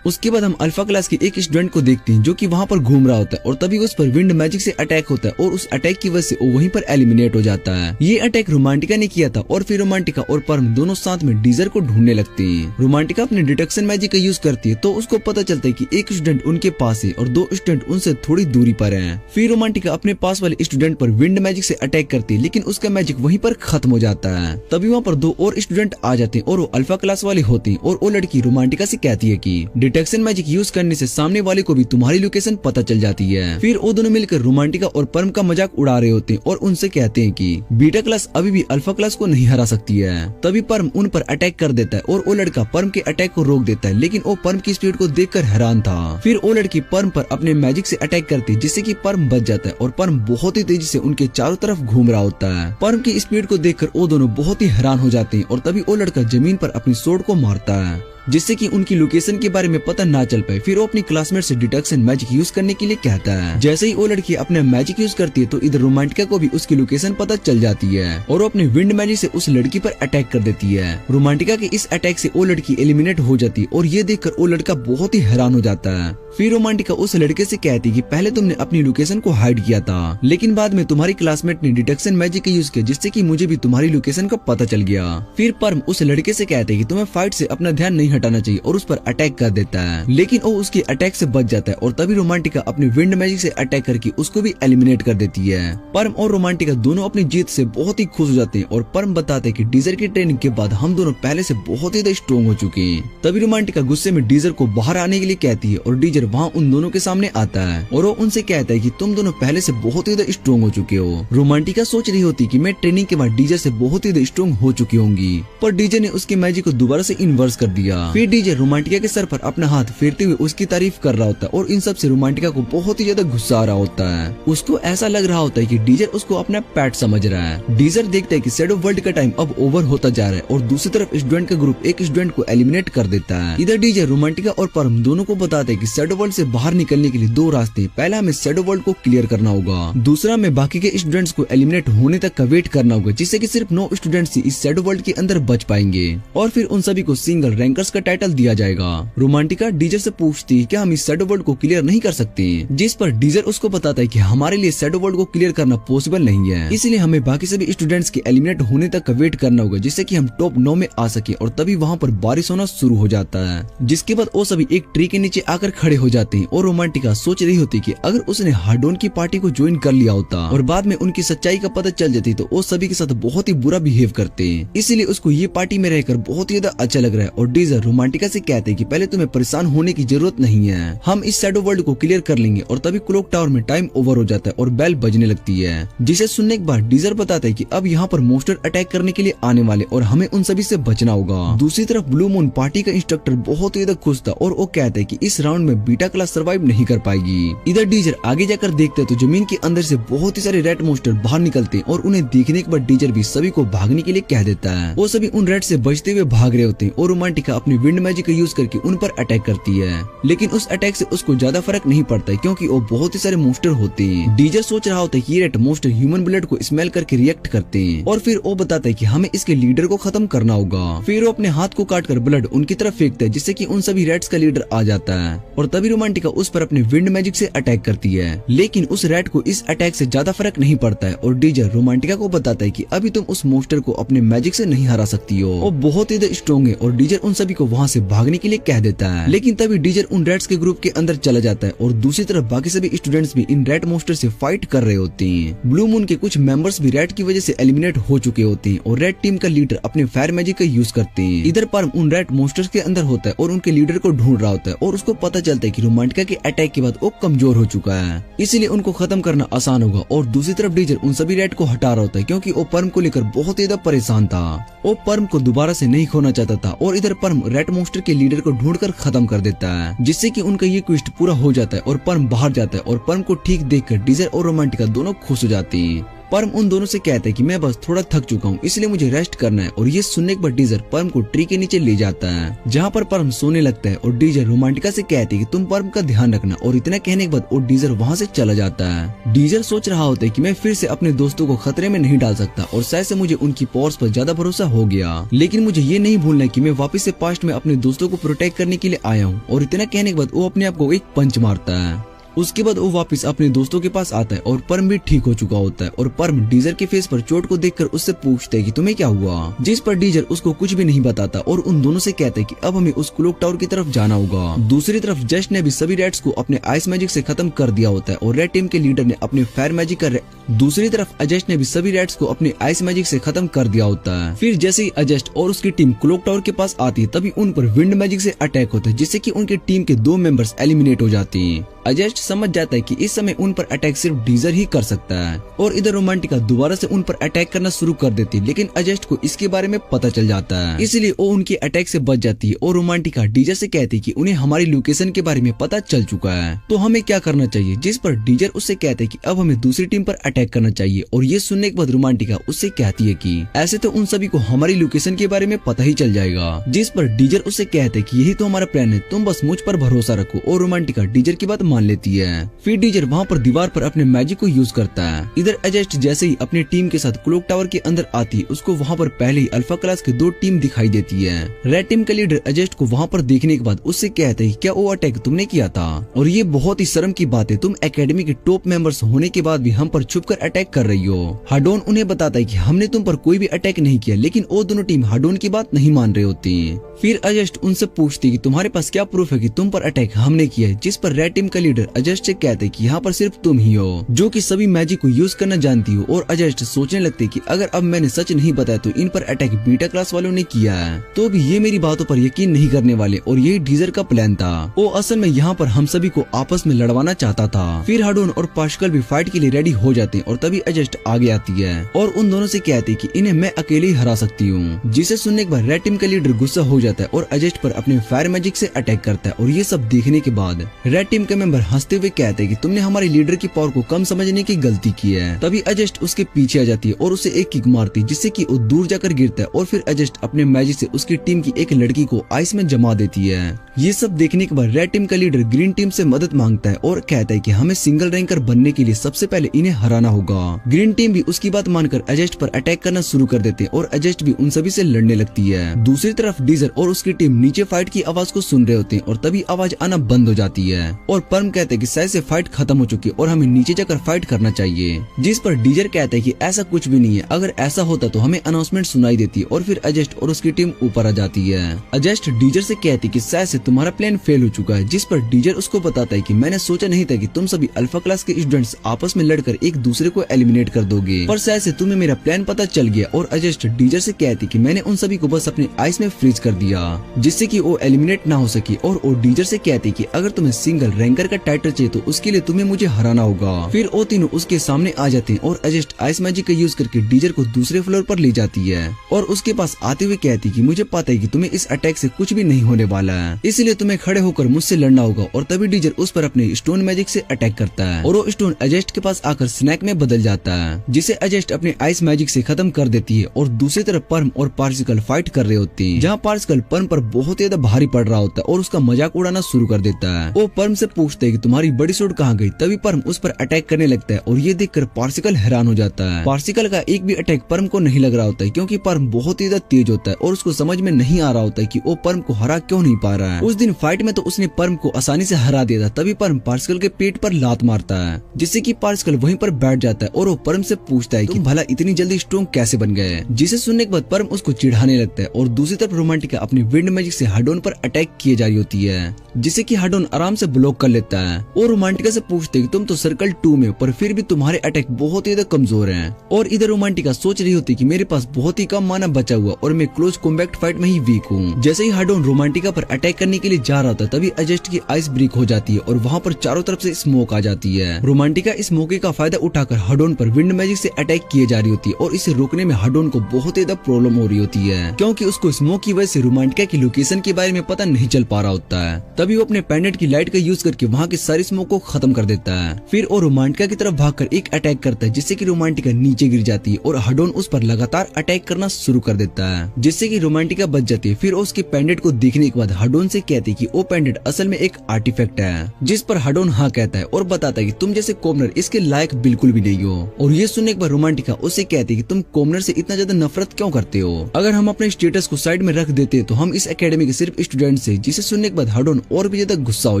उसके बाद हम अल्फा क्लास के एक स्टूडेंट को देखते हैं जो कि वहाँ पर घूम रहा होता है, और तभी उस पर विंड मैजिक से अटैक होता है और उस अटैक की वजह से वो वहीं पर एलिमिनेट हो जाता है। ये अटैक रोमांटिका ने किया था, और फिर रोमांटिका और परम दोनों साथ में डीजर को ढूंढने लगते हैं। रोमांटिका अपने डिटेक्शन मैजिक का यूज करती है, तो उसको पता चलता है कि एक स्टूडेंट उनके पास है और 2 स्टूडेंट उनसे थोड़ी दूरी पर है। फिर रोमांटिका अपने पास वाले स्टूडेंट पर विंड मैजिक से अटैक करती है, लेकिन उसका मैजिक वहीं पर खत्म हो जाता है। तभी वहाँ पर 2 और स्टूडेंट आ जाते हैं और वो अल्फा क्लास वाले होते हैं, और वो लड़की रोमांटिका से कहती है कि डिटेक्शन मैजिक यूज करने से सामने वाले को भी तुम्हारी लोकेशन पता चल जाती है। फिर वो दोनों मिलकर रोमांटिका और परम का मजाक उड़ा रहे होते हैं और उनसे कहते हैं कि बीटा क्लास अभी भी अल्फा क्लास को नहीं हरा सकती है। तभी परम उन पर अटैक कर देता है और वो लड़का परम के अटैक को रोक देता है, लेकिन वो परम की स्पीड को देखकर हैरान था। फिर वो लड़की परम पर अपने मैजिक से अटैक करती है, जिससे कि परम बच जाता है, और परम बहुत ही तेजी से उनके चारों तरफ घूम रहा होता है। परम की स्पीड को देखकर वो दोनों बहुत ही हैरान हो जाते हैं, और तभी वो लड़का जमीन पर अपनी सोर्ड को मारता है, जिससे कि उनकी लोकेशन के बारे में पता ना चल पाए। फिर वो अपनी क्लासमेट से डिटेक्शन मैजिक यूज करने के लिए कहता है। जैसे ही वो लड़की अपना मैजिक यूज करती है तो इधर रोमांटिका को भी उसकी लोकेशन पता चल जाती है, और वो अपने विंड मैजिक से उस लड़की पर अटैक कर देती है। रोमांटिका के इस अटैक से वो लड़की एलिमिनेट हो जाती है, और ये देखकर वो लड़का बहुत ही हैरान हो जाता है। फिर रोमांटिका उस लड़के से कहती है कि पहले तुमने अपनी लोकेशन को हाइड किया था, लेकिन बाद में तुम्हारी क्लासमेट ने डिटेक्शन मैजिक का यूज किया, जिससे कि मुझे भी तुम्हारी लोकेशन का पता चल गया। फिर परम उस लड़के से कहते हैं कि तुम्हें फाइट से अपना ध्यान नहीं हटाना चाहिए, और उस पर अटैक कर देता है, लेकिन वो उसके अटैक से बच जाता है, और तभी रोमांटिका अपने विंड मैजिक से अटैक करके उसको भी एलिमिनेट कर देती है। परम और रोमांटिका दोनों अपनी जीत से बहुत ही खुश हो जाते हैं, और परम बताते हैं कि डीजर की ट्रेनिंग के बाद हम दोनों पहले से बहुत ही स्ट्रॉन्ग हो चुके हैं। तभी रोमांटिका गुस्से में डीजर को बाहर आने के लिए कहती है, और डीजर वहाँ उन दोनों के सामने आता है, और वो उनसे कहता है कि तुम दोनों पहले से बहुत ही स्ट्रॉन्ग हो चुके हो। रोमांटिका सोच रही होती कि मैं ट्रेनिंग के बाद डीजर से बहुत ही स्ट्रॉन्ग हो चुकी होंगी, पर डीजर ने उसके मैजिक को दोबारा से इन्वर्स कर दिया। फिर डीजर रोमांटिका के सर पर अपना हाथ फेरते हुए उसकी तारीफ कर रहा होता है, और इन सब से रोमांटिका को बहुत ही ज्यादा गुस्सा आ रहा होता है। उसको ऐसा लग रहा होता है कि डीजर उसको अपना पैट समझ रहा है। डीजर देखता है कि शैडो वर्ल्ड का टाइम अब ओवर होता जा रहा है, और दूसरी तरफ स्टूडेंट का ग्रुप एक स्टूडेंट को एलिमिनेट कर देता है। इधर डीजर रोमांटिका और परम दोनों को बताते हैं कि शैडो वर्ल्ड से बाहर निकलने के लिए 2 रास्ते। पहला हमें शैडो वर्ल्ड को क्लियर करना होगा, दूसरा हमें बाकी के स्टूडेंट्स को एलिमिनेट होने तक का वेट करना होगा, जिससे कि सिर्फ 9 स्टूडेंट्स ही इस शैडो वर्ल्ड के अंदर बच पाएंगे, और फिर उन सभी को सिंगल रैंकर्स का टाइटल दिया जाएगा। रोमांटिका डीजर से पूछती है क्या हम इस शैडो वर्ल्ड को क्लियर नहीं कर सकते, जिस पर डीजर उसको बताता है कि हमारे लिए शैडो वर्ल्ड को क्लियर करना पॉसिबल नहीं है, इसलिए हमें बाकी सभी स्टूडेंट्स के एलिमिनेट होने तक का वेट करना होगा, जिससे कि हम टॉप 9 में आ सके। और तभी वहाँ पर बारिश होना शुरू हो जाता है, जिसके बाद वो सभी एक ट्री के नीचे आकर खड़े हो जाते हैं, और रोमांटिका सोच रही होती कि अगर उसने हार्डोन की पार्टी को ज्वाइन कर लिया होता और बाद में उनकी सच्चाई का पता चल जाती तो वो सभी के साथ बहुत ही बुरा बिहेव करते हैं, इसीलिए उसको ये पार्टी में रहकर बहुत ही ज्यादा अच्छा लग रहा है। और डीजर रोमांटिका से कहते हैं कि पहले तुम्हें परेशान होने की जरूरत नहीं है, हम इस शैडो वर्ल्ड को क्लियर कर लेंगे। और तभी क्लॉक टावर में टाइम ओवर हो जाता है और बेल बजने लगती है, जिसे सुनने के बाद डीजर बताता है कि अब यहाँ पर मोस्टर अटैक करने के लिए आने वाले और हमें उन सभी से बचना होगा। दूसरी तरफ ब्लू मून पार्टी का इंस्ट्रक्टर बहुत ही खुश था, और वो कहता है कि इस राउंड में बीटा क्लास सर्वाइव नहीं कर पाएगी। इधर डीजर आगे जाकर देखते तो जमीन के अंदर से बहुत ही सारे रेड मोस्टर बाहर निकलते हैं, और उन्हें देखने के बाद डीजर भी सभी को भागने के लिए कह देता है। वो सभी उन रेड से बचते हुए भाग रहे होते हैं, और रोमांटिका अपनी विंड मैजिक का यूज करके उन पर अटैक करती है, लेकिन उस अटैक से उसको ज्यादा फर्क नहीं पड़ता है, क्योंकि वो बहुत ही सारे मोस्टर होते हैं। डीजर सोच रहा होता है कि ये रेड मोस्टर ह्यूमन ब्लड को स्मेल करके रिएक्ट करते हैं, और फिर वो बताता है कि हमें इसके लीडर को खत्म करना होगा। फिर वो अपने हाथ को काटकर ब्लड उनकी तरफ फेंकता है, जिससे कि उन सभी रेड्स का लीडर आ जाता है, और तभी रोमांटिका उस पर अपने विंड मैजिक से अटैक करती है, लेकिन उस रेड को इस अटैक से ज्यादा फर्क नहीं पड़ता है। और डीजर रोमांटिका को बताता है कि अभी तुम उस मोस्टर को अपने मैजिक से नहीं हरा सकती हो, वो बहुत ही स्ट्रॉन्ग है। और डीजर उन सभी को वहाँ से भागने के लिए कह देता है, लेकिन तभी डीजर उन रेड्स के ग्रुप के अंदर चला जाता है, और दूसरी तरफ बाकी सभी स्टूडेंट्स भी इन रेड मोस्टर से फाइट कर रहे होते हैं। ब्लू मून के कुछ मेंबर्स भी रेड की वजह से एलिमिनेट हो चुके होते हैं, और रेड टीम का लीडर अपने फायर मैजिक का यूज करते हैं। इधर परम उन रेड मोस्टर्स के अंदर होता है और उनके लीडर को ढूंढ रहा होता है, और उसको पता चलता है कि रोमांटिका के अटैक के बाद वो कमजोर हो चुका है, इसलिए उनको खत्म करना आसान होगा। और दूसरी तरफ डीजर उन सभी रेड को हटा रहा होता है, क्योंकि वो परम को लेकर बहुत ज्यादा परेशान था। वो परम को दोबारा से नहीं खोना चाहता था, और इधर परम परम रेड मॉन्स्टर के लीडर को ढूंढकर खत्म कर देता है, जिससे कि उनका ये क्वेस्ट पूरा हो जाता है और परम बाहर जाता है और परम को ठीक देखकर डीजर और रोमांटिका दोनों खुश हो जाती है। परम उन दोनों से कहता है कि मैं बस थोड़ा थक चुका हूँ, इसलिए मुझे रेस्ट करना है। और ये सुनने के बाद डीजर परम को ट्री के नीचे ले जाता है, जहाँ पर परम सोने लगता है और डीजर रोमांटिका से कहती है कि तुम परम का ध्यान रखना। और इतना कहने के बाद वो डीजर वहाँ से चला जाता है। डीजर सोच रहा होता है कि मैं फिर से अपने दोस्तों को खतरे में नहीं डाल सकता और शायद से मुझे उनकी पावर्स पर ज्यादा भरोसा हो गया, लेकिन मुझे ये नहीं भूलना कि मैं वापस से पास्ट में अपने दोस्तों को प्रोटेक्ट करने के लिए आया हूँ। और इतना कहने के बाद वो अपने आप को एक पंच मारता है। उसके बाद वो वापस अपने दोस्तों के पास आता है और परम भी ठीक हो चुका होता है। और परम डीजर के फेस पर चोट को देखकर उससे पूछता है कि तुम्हें क्या हुआ, जिस पर डीजर उसको कुछ भी नहीं बताता और उन दोनों से कहता है कि अब हमें उस क्लॉक टावर की तरफ जाना होगा। दूसरी तरफ जस्ट ने भी सभी रेड्स को अपने आइस मैजिक से खत्म कर दिया होता है और रेड टीम के लीडर ने अपने फायर मैजिक का दूसरी तरफ अजस्ट ने भी सभी रेड्स को अपने आइस मैजिक से खत्म कर दिया होता है। फिर जैसे ही अजस्ट और उसकी टीम क्लॉक टावर के पास आती है तभी उन पर विंड मैजिक से अटैक होता है, जिससे कि उनकी टीम के 2 मेंबर्स एलिमिनेट हो जाते हैं। अजस्ट समझ जाता है कि इस समय उन पर अटैक सिर्फ डीजर ही कर सकता है और इधर रोमांटिका दोबारा से उन पर अटैक करना शुरू कर देती है, लेकिन अजस्ट को इसके बारे में पता चल जाता है, इसलिए वो उनके अटैक से बच जाती है। और रोमांटिका डीजर से कहती है कि उन्हें हमारी लोकेशन के बारे में पता चल चुका है, तो हमें क्या करना चाहिए, जिस पर डीजर उससे कहते हैं कि अब हमें दूसरी टीम पर अटैक करना चाहिए। और ये सुनने के बाद रोमांटिका उससे कहती है कि ऐसे तो उन सभी को हमारी लोकेशन के बारे में पता ही चल जाएगा, जिस पर डीजर उससे कहते हैं कि यही तो हमारा प्लान है, तुम बस मुझ पर भरोसा रखो। और रोमांटिका डीजर की बात मान लेती है। फिर डीजर वहाँ पर दीवार पर अपने मैजिक को यूज करता है। इधर अजस्ट जैसे ही अपनी टीम के साथ क्लॉक टावर के अंदर आती है, उसको वहाँ पर पहले ही अल्फा क्लास के 2 टीम दिखाई देती है। रेड टीम का लीडर अजस्ट को वहाँ पर देखने के बाद उससे कहते हैं क्या वो अटैक तुमने किया था, और ये बहुत ही शर्म की बात है, तुम एकेडमी के टॉप मेंबर्स होने के बाद भी हम पर छुप कर अटैक कर रही हो। हाडोन उन्हें बताता है कि हमने तुम पर कोई भी अटैक नहीं किया, लेकिन वो दोनों टीम हाडोन की बात नहीं मान रहे होती है। फिर अजस्ट उनसे पूछती है कि तुम्हारे पास क्या प्रूफ है कि तुम पर अटैक हमने किया है, जिस पर रेड टीम का लीडर अजस्ट से कहते हैं कि यहाँ पर सिर्फ तुम ही हो जो कि सभी मैजिक को यूज करना जानती हो। और अजस्ट सोचने लगते कि अगर अब मैंने सच नहीं बताया तो इन पर अटैक बीटा क्लास वालों ने किया है, तो भी ये मेरी बातों पर यकीन नहीं करने वाले। और यही डीजर का प्लान था, वो असल में यहाँ पर हम सभी को आपस में लड़वाना चाहता था। फिर हाडोन और पास्कल भी फाइट के लिए रेडी हो जाते हैं और तभी अजस्ट आगे आती है और उन दोनों से कहती है कि इन्हें मैं अकेले ही हरा सकती हूँ, जिसे सुनने के बाद रेड टीम का लीडर गुस्सा हो जाता है और अजस्ट पर अपने फायर मैजिक से अटैक करता है। और ये सब देखने के बाद रेड टीम के मेंबर हंसते हुए कहते हैं कि तुमने हमारे लीडर की पावर को कम समझने की गलती की है। तभी अजस्ट उसके पीछे आ जाती है और उसे एक किक मारती है, जिससे कि वो दूर जाकर गिरता है। और फिर अजस्ट अपने मैजिक से उसकी टीम की एक लड़की को आइस में जमा देती है। ये सब देखने के बाद रेड टीम का लीडर ग्रीन टीम से मदद मांगता है और कहता है कि हमें सिंगल रैंकर बनने के लिए सबसे पहले इन्हें हराना होगा। ग्रीन टीम भी उसकी बात मानकर अजस्ट पर अटैक करना शुरू कर देते हैं और अजस्ट भी उन सभी से लड़ने लगती है। दूसरी तरफ डीजर और उसकी टीम नीचे फाइट की आवाज को सुन रहे होते हैं और तभी आवाज आना बंद हो जाती है और परम कहते हैं कि शायद से फाइट खत्म हो चुकी है और हमें नीचे जाकर फाइट करना चाहिए, जिस पर डीजर कहता है कि ऐसा कुछ भी नहीं है, अगर ऐसा होता तो हमें अनाउंसमेंट सुनाई देती है। और फिर अजस्ट और उसकी टीम ऊपर आ जाती है। अजस्ट डीजर से कहती है कि शायद से तुम्हारा प्लान फेल हो चुका है, जिस पर डीजर उसको बताता है कि मैंने सोचा नहीं था कि तुम सभी अल्फा क्लास के स्टूडेंट्स आपस में लड़कर एक दूसरे को एलिमिनेट कर दोगे, पर शायद से तुम्हें मेरा प्लान पता चल गया। और अजस्ट डीजर से कहती कि मैंने उन सभी को बस अपने आइस में फ्रीज कर दिया, जिससे कि वो एलिमिनेट ना हो सकी। और वो डीजर से कहती कि अगर तुम्हें सिंगल रैंकर का टाइटल चाहिए तो उसके लिए तुम्हें मुझे हराना होगा। फिर वो तीनों उसके सामने आ जाते हैं और अजस्ट आइस मैजिक का यूज करके डीजर को दूसरे फ्लोर पर ले जाती है और उसके पास आते हुए कहती कि मुझे पता है कि तुम्हें इस अटैक से कुछ भी नहीं होने वाला है, इसलिए तुम्हें खड़े होकर मुझसे लड़ना होगा। और तभी डीजर उस पर अपने स्टोन मैजिक से अटैक करता है और वो स्टोन अजस्ट के पास आकर स्नैक में बदल जाता है, जिसे अजस्ट अपने आइस मैजिक से खत्म कर देती है। और दूसरी तरफ परम और पार्सिकल फाइट कर रहे होते हैं, जहाँ पार्सिकल परम पर बहुत ज्यादा भारी पड़ रहा होता है और उसका मजाक उड़ाना शुरू कर देता है। वो परम से पूछते है कि तुम्हारी बड़ी सूट कहाँ गई। तभी परम उस पर अटैक करने लगता है और ये देखकर पार्सिकल हैरान हो जाता है। पार्सिकल का एक भी अटैक परम को नहीं लग रहा होता है, क्योंकि परम बहुत ही ज्यादा तेज होता है और उसको समझ में नहीं आ रहा होता है कि वो परम को हरा क्यों नहीं पा रहा है। उस दिन फाइट में तो उसने परम को आसानी से हरा दिया था। तभी परम पार्सिकल के पेट पर लात मारता है, जिससे कि पार्सिकल वहीं पर बैठ जाता है और वो परम से पूछता है कि तुम भला इतनी जल्दी स्ट्रॉन्ग कैसे बन गए, जिसे सुनने के बाद परम उसको चिढ़ाने लगता है। और दूसरी तरफ रोमांटिका अपनी विंड मैजिक से हाडोन पर अटैक किए जा रही होती है, जिसे कि हाडोन आराम से ब्लॉक कर लेता देता है और रोमांटिका से पूछते कि तुम तो सर्कल 2 में हो पर फिर भी तुम्हारे अटैक बहुत ही ज्यादा कमजोर हैं। और इधर रोमांटिका सोच रही होती कि मेरे पास बहुत ही कम माना बचा हुआ और मैं क्लोज कॉम्बैट फाइट में ही वीक हूँ। जैसे ही हार्डोन रोमांटिका पर अटैक करने के लिए जा रहा था तभी एजेस्ट की आइस ब्रेक हो जाती है और वहाँ पर चारों तरफ से स्मोक आ जाती है। रोमांटिका इस मौके का फायदा उठाकर हार्डोन पर विंड मैजिक से अटैक किए जा रही होती है और इसे रोकने में हार्डोन को बहुत ज्यादा प्रॉब्लम हो रही होती है क्योंकि उसको स्मोक की वजह से रोमांटिका की लोकेशन के बारे में पता नहीं चल पा रहा होता है। तभी वो अपने पेंडेंट की लाइट का यूज करके वहाँ के सारी स्मोक को खत्म कर देता है। फिर वो रोमांटिका की तरफ भागकर एक अटैक करता है जिससे कि रोमांटिका नीचे गिर जाती है और हार्डोन उस पर लगातार अटैक करना शुरू कर देता है जिससे कि रोमांटिका बच जाती है। फिर उसके पेंडेंट को देखने के बाद हार्डोन से कहती है कि वो पेंडेंट असल में एक आर्टिफैक्ट है, जिस पर हार्डोन हाँ कहता है और बताता है कि तुम जैसे कॉमनर इसके लायक बिल्कुल भी नहीं हो। और ये सुनने के बाद रोमांटिका उससे कहती है कि तुम कॉमनर से इतना ज्यादा नफरत क्यों करते हो? अगर हम अपने स्टेटस को साइड में रख देते तो हम इस एकेडमी के सिर्फ स्टूडेंट से। जिसे सुनने के बाद हार्डोन और भी ज्यादा गुस्सा हो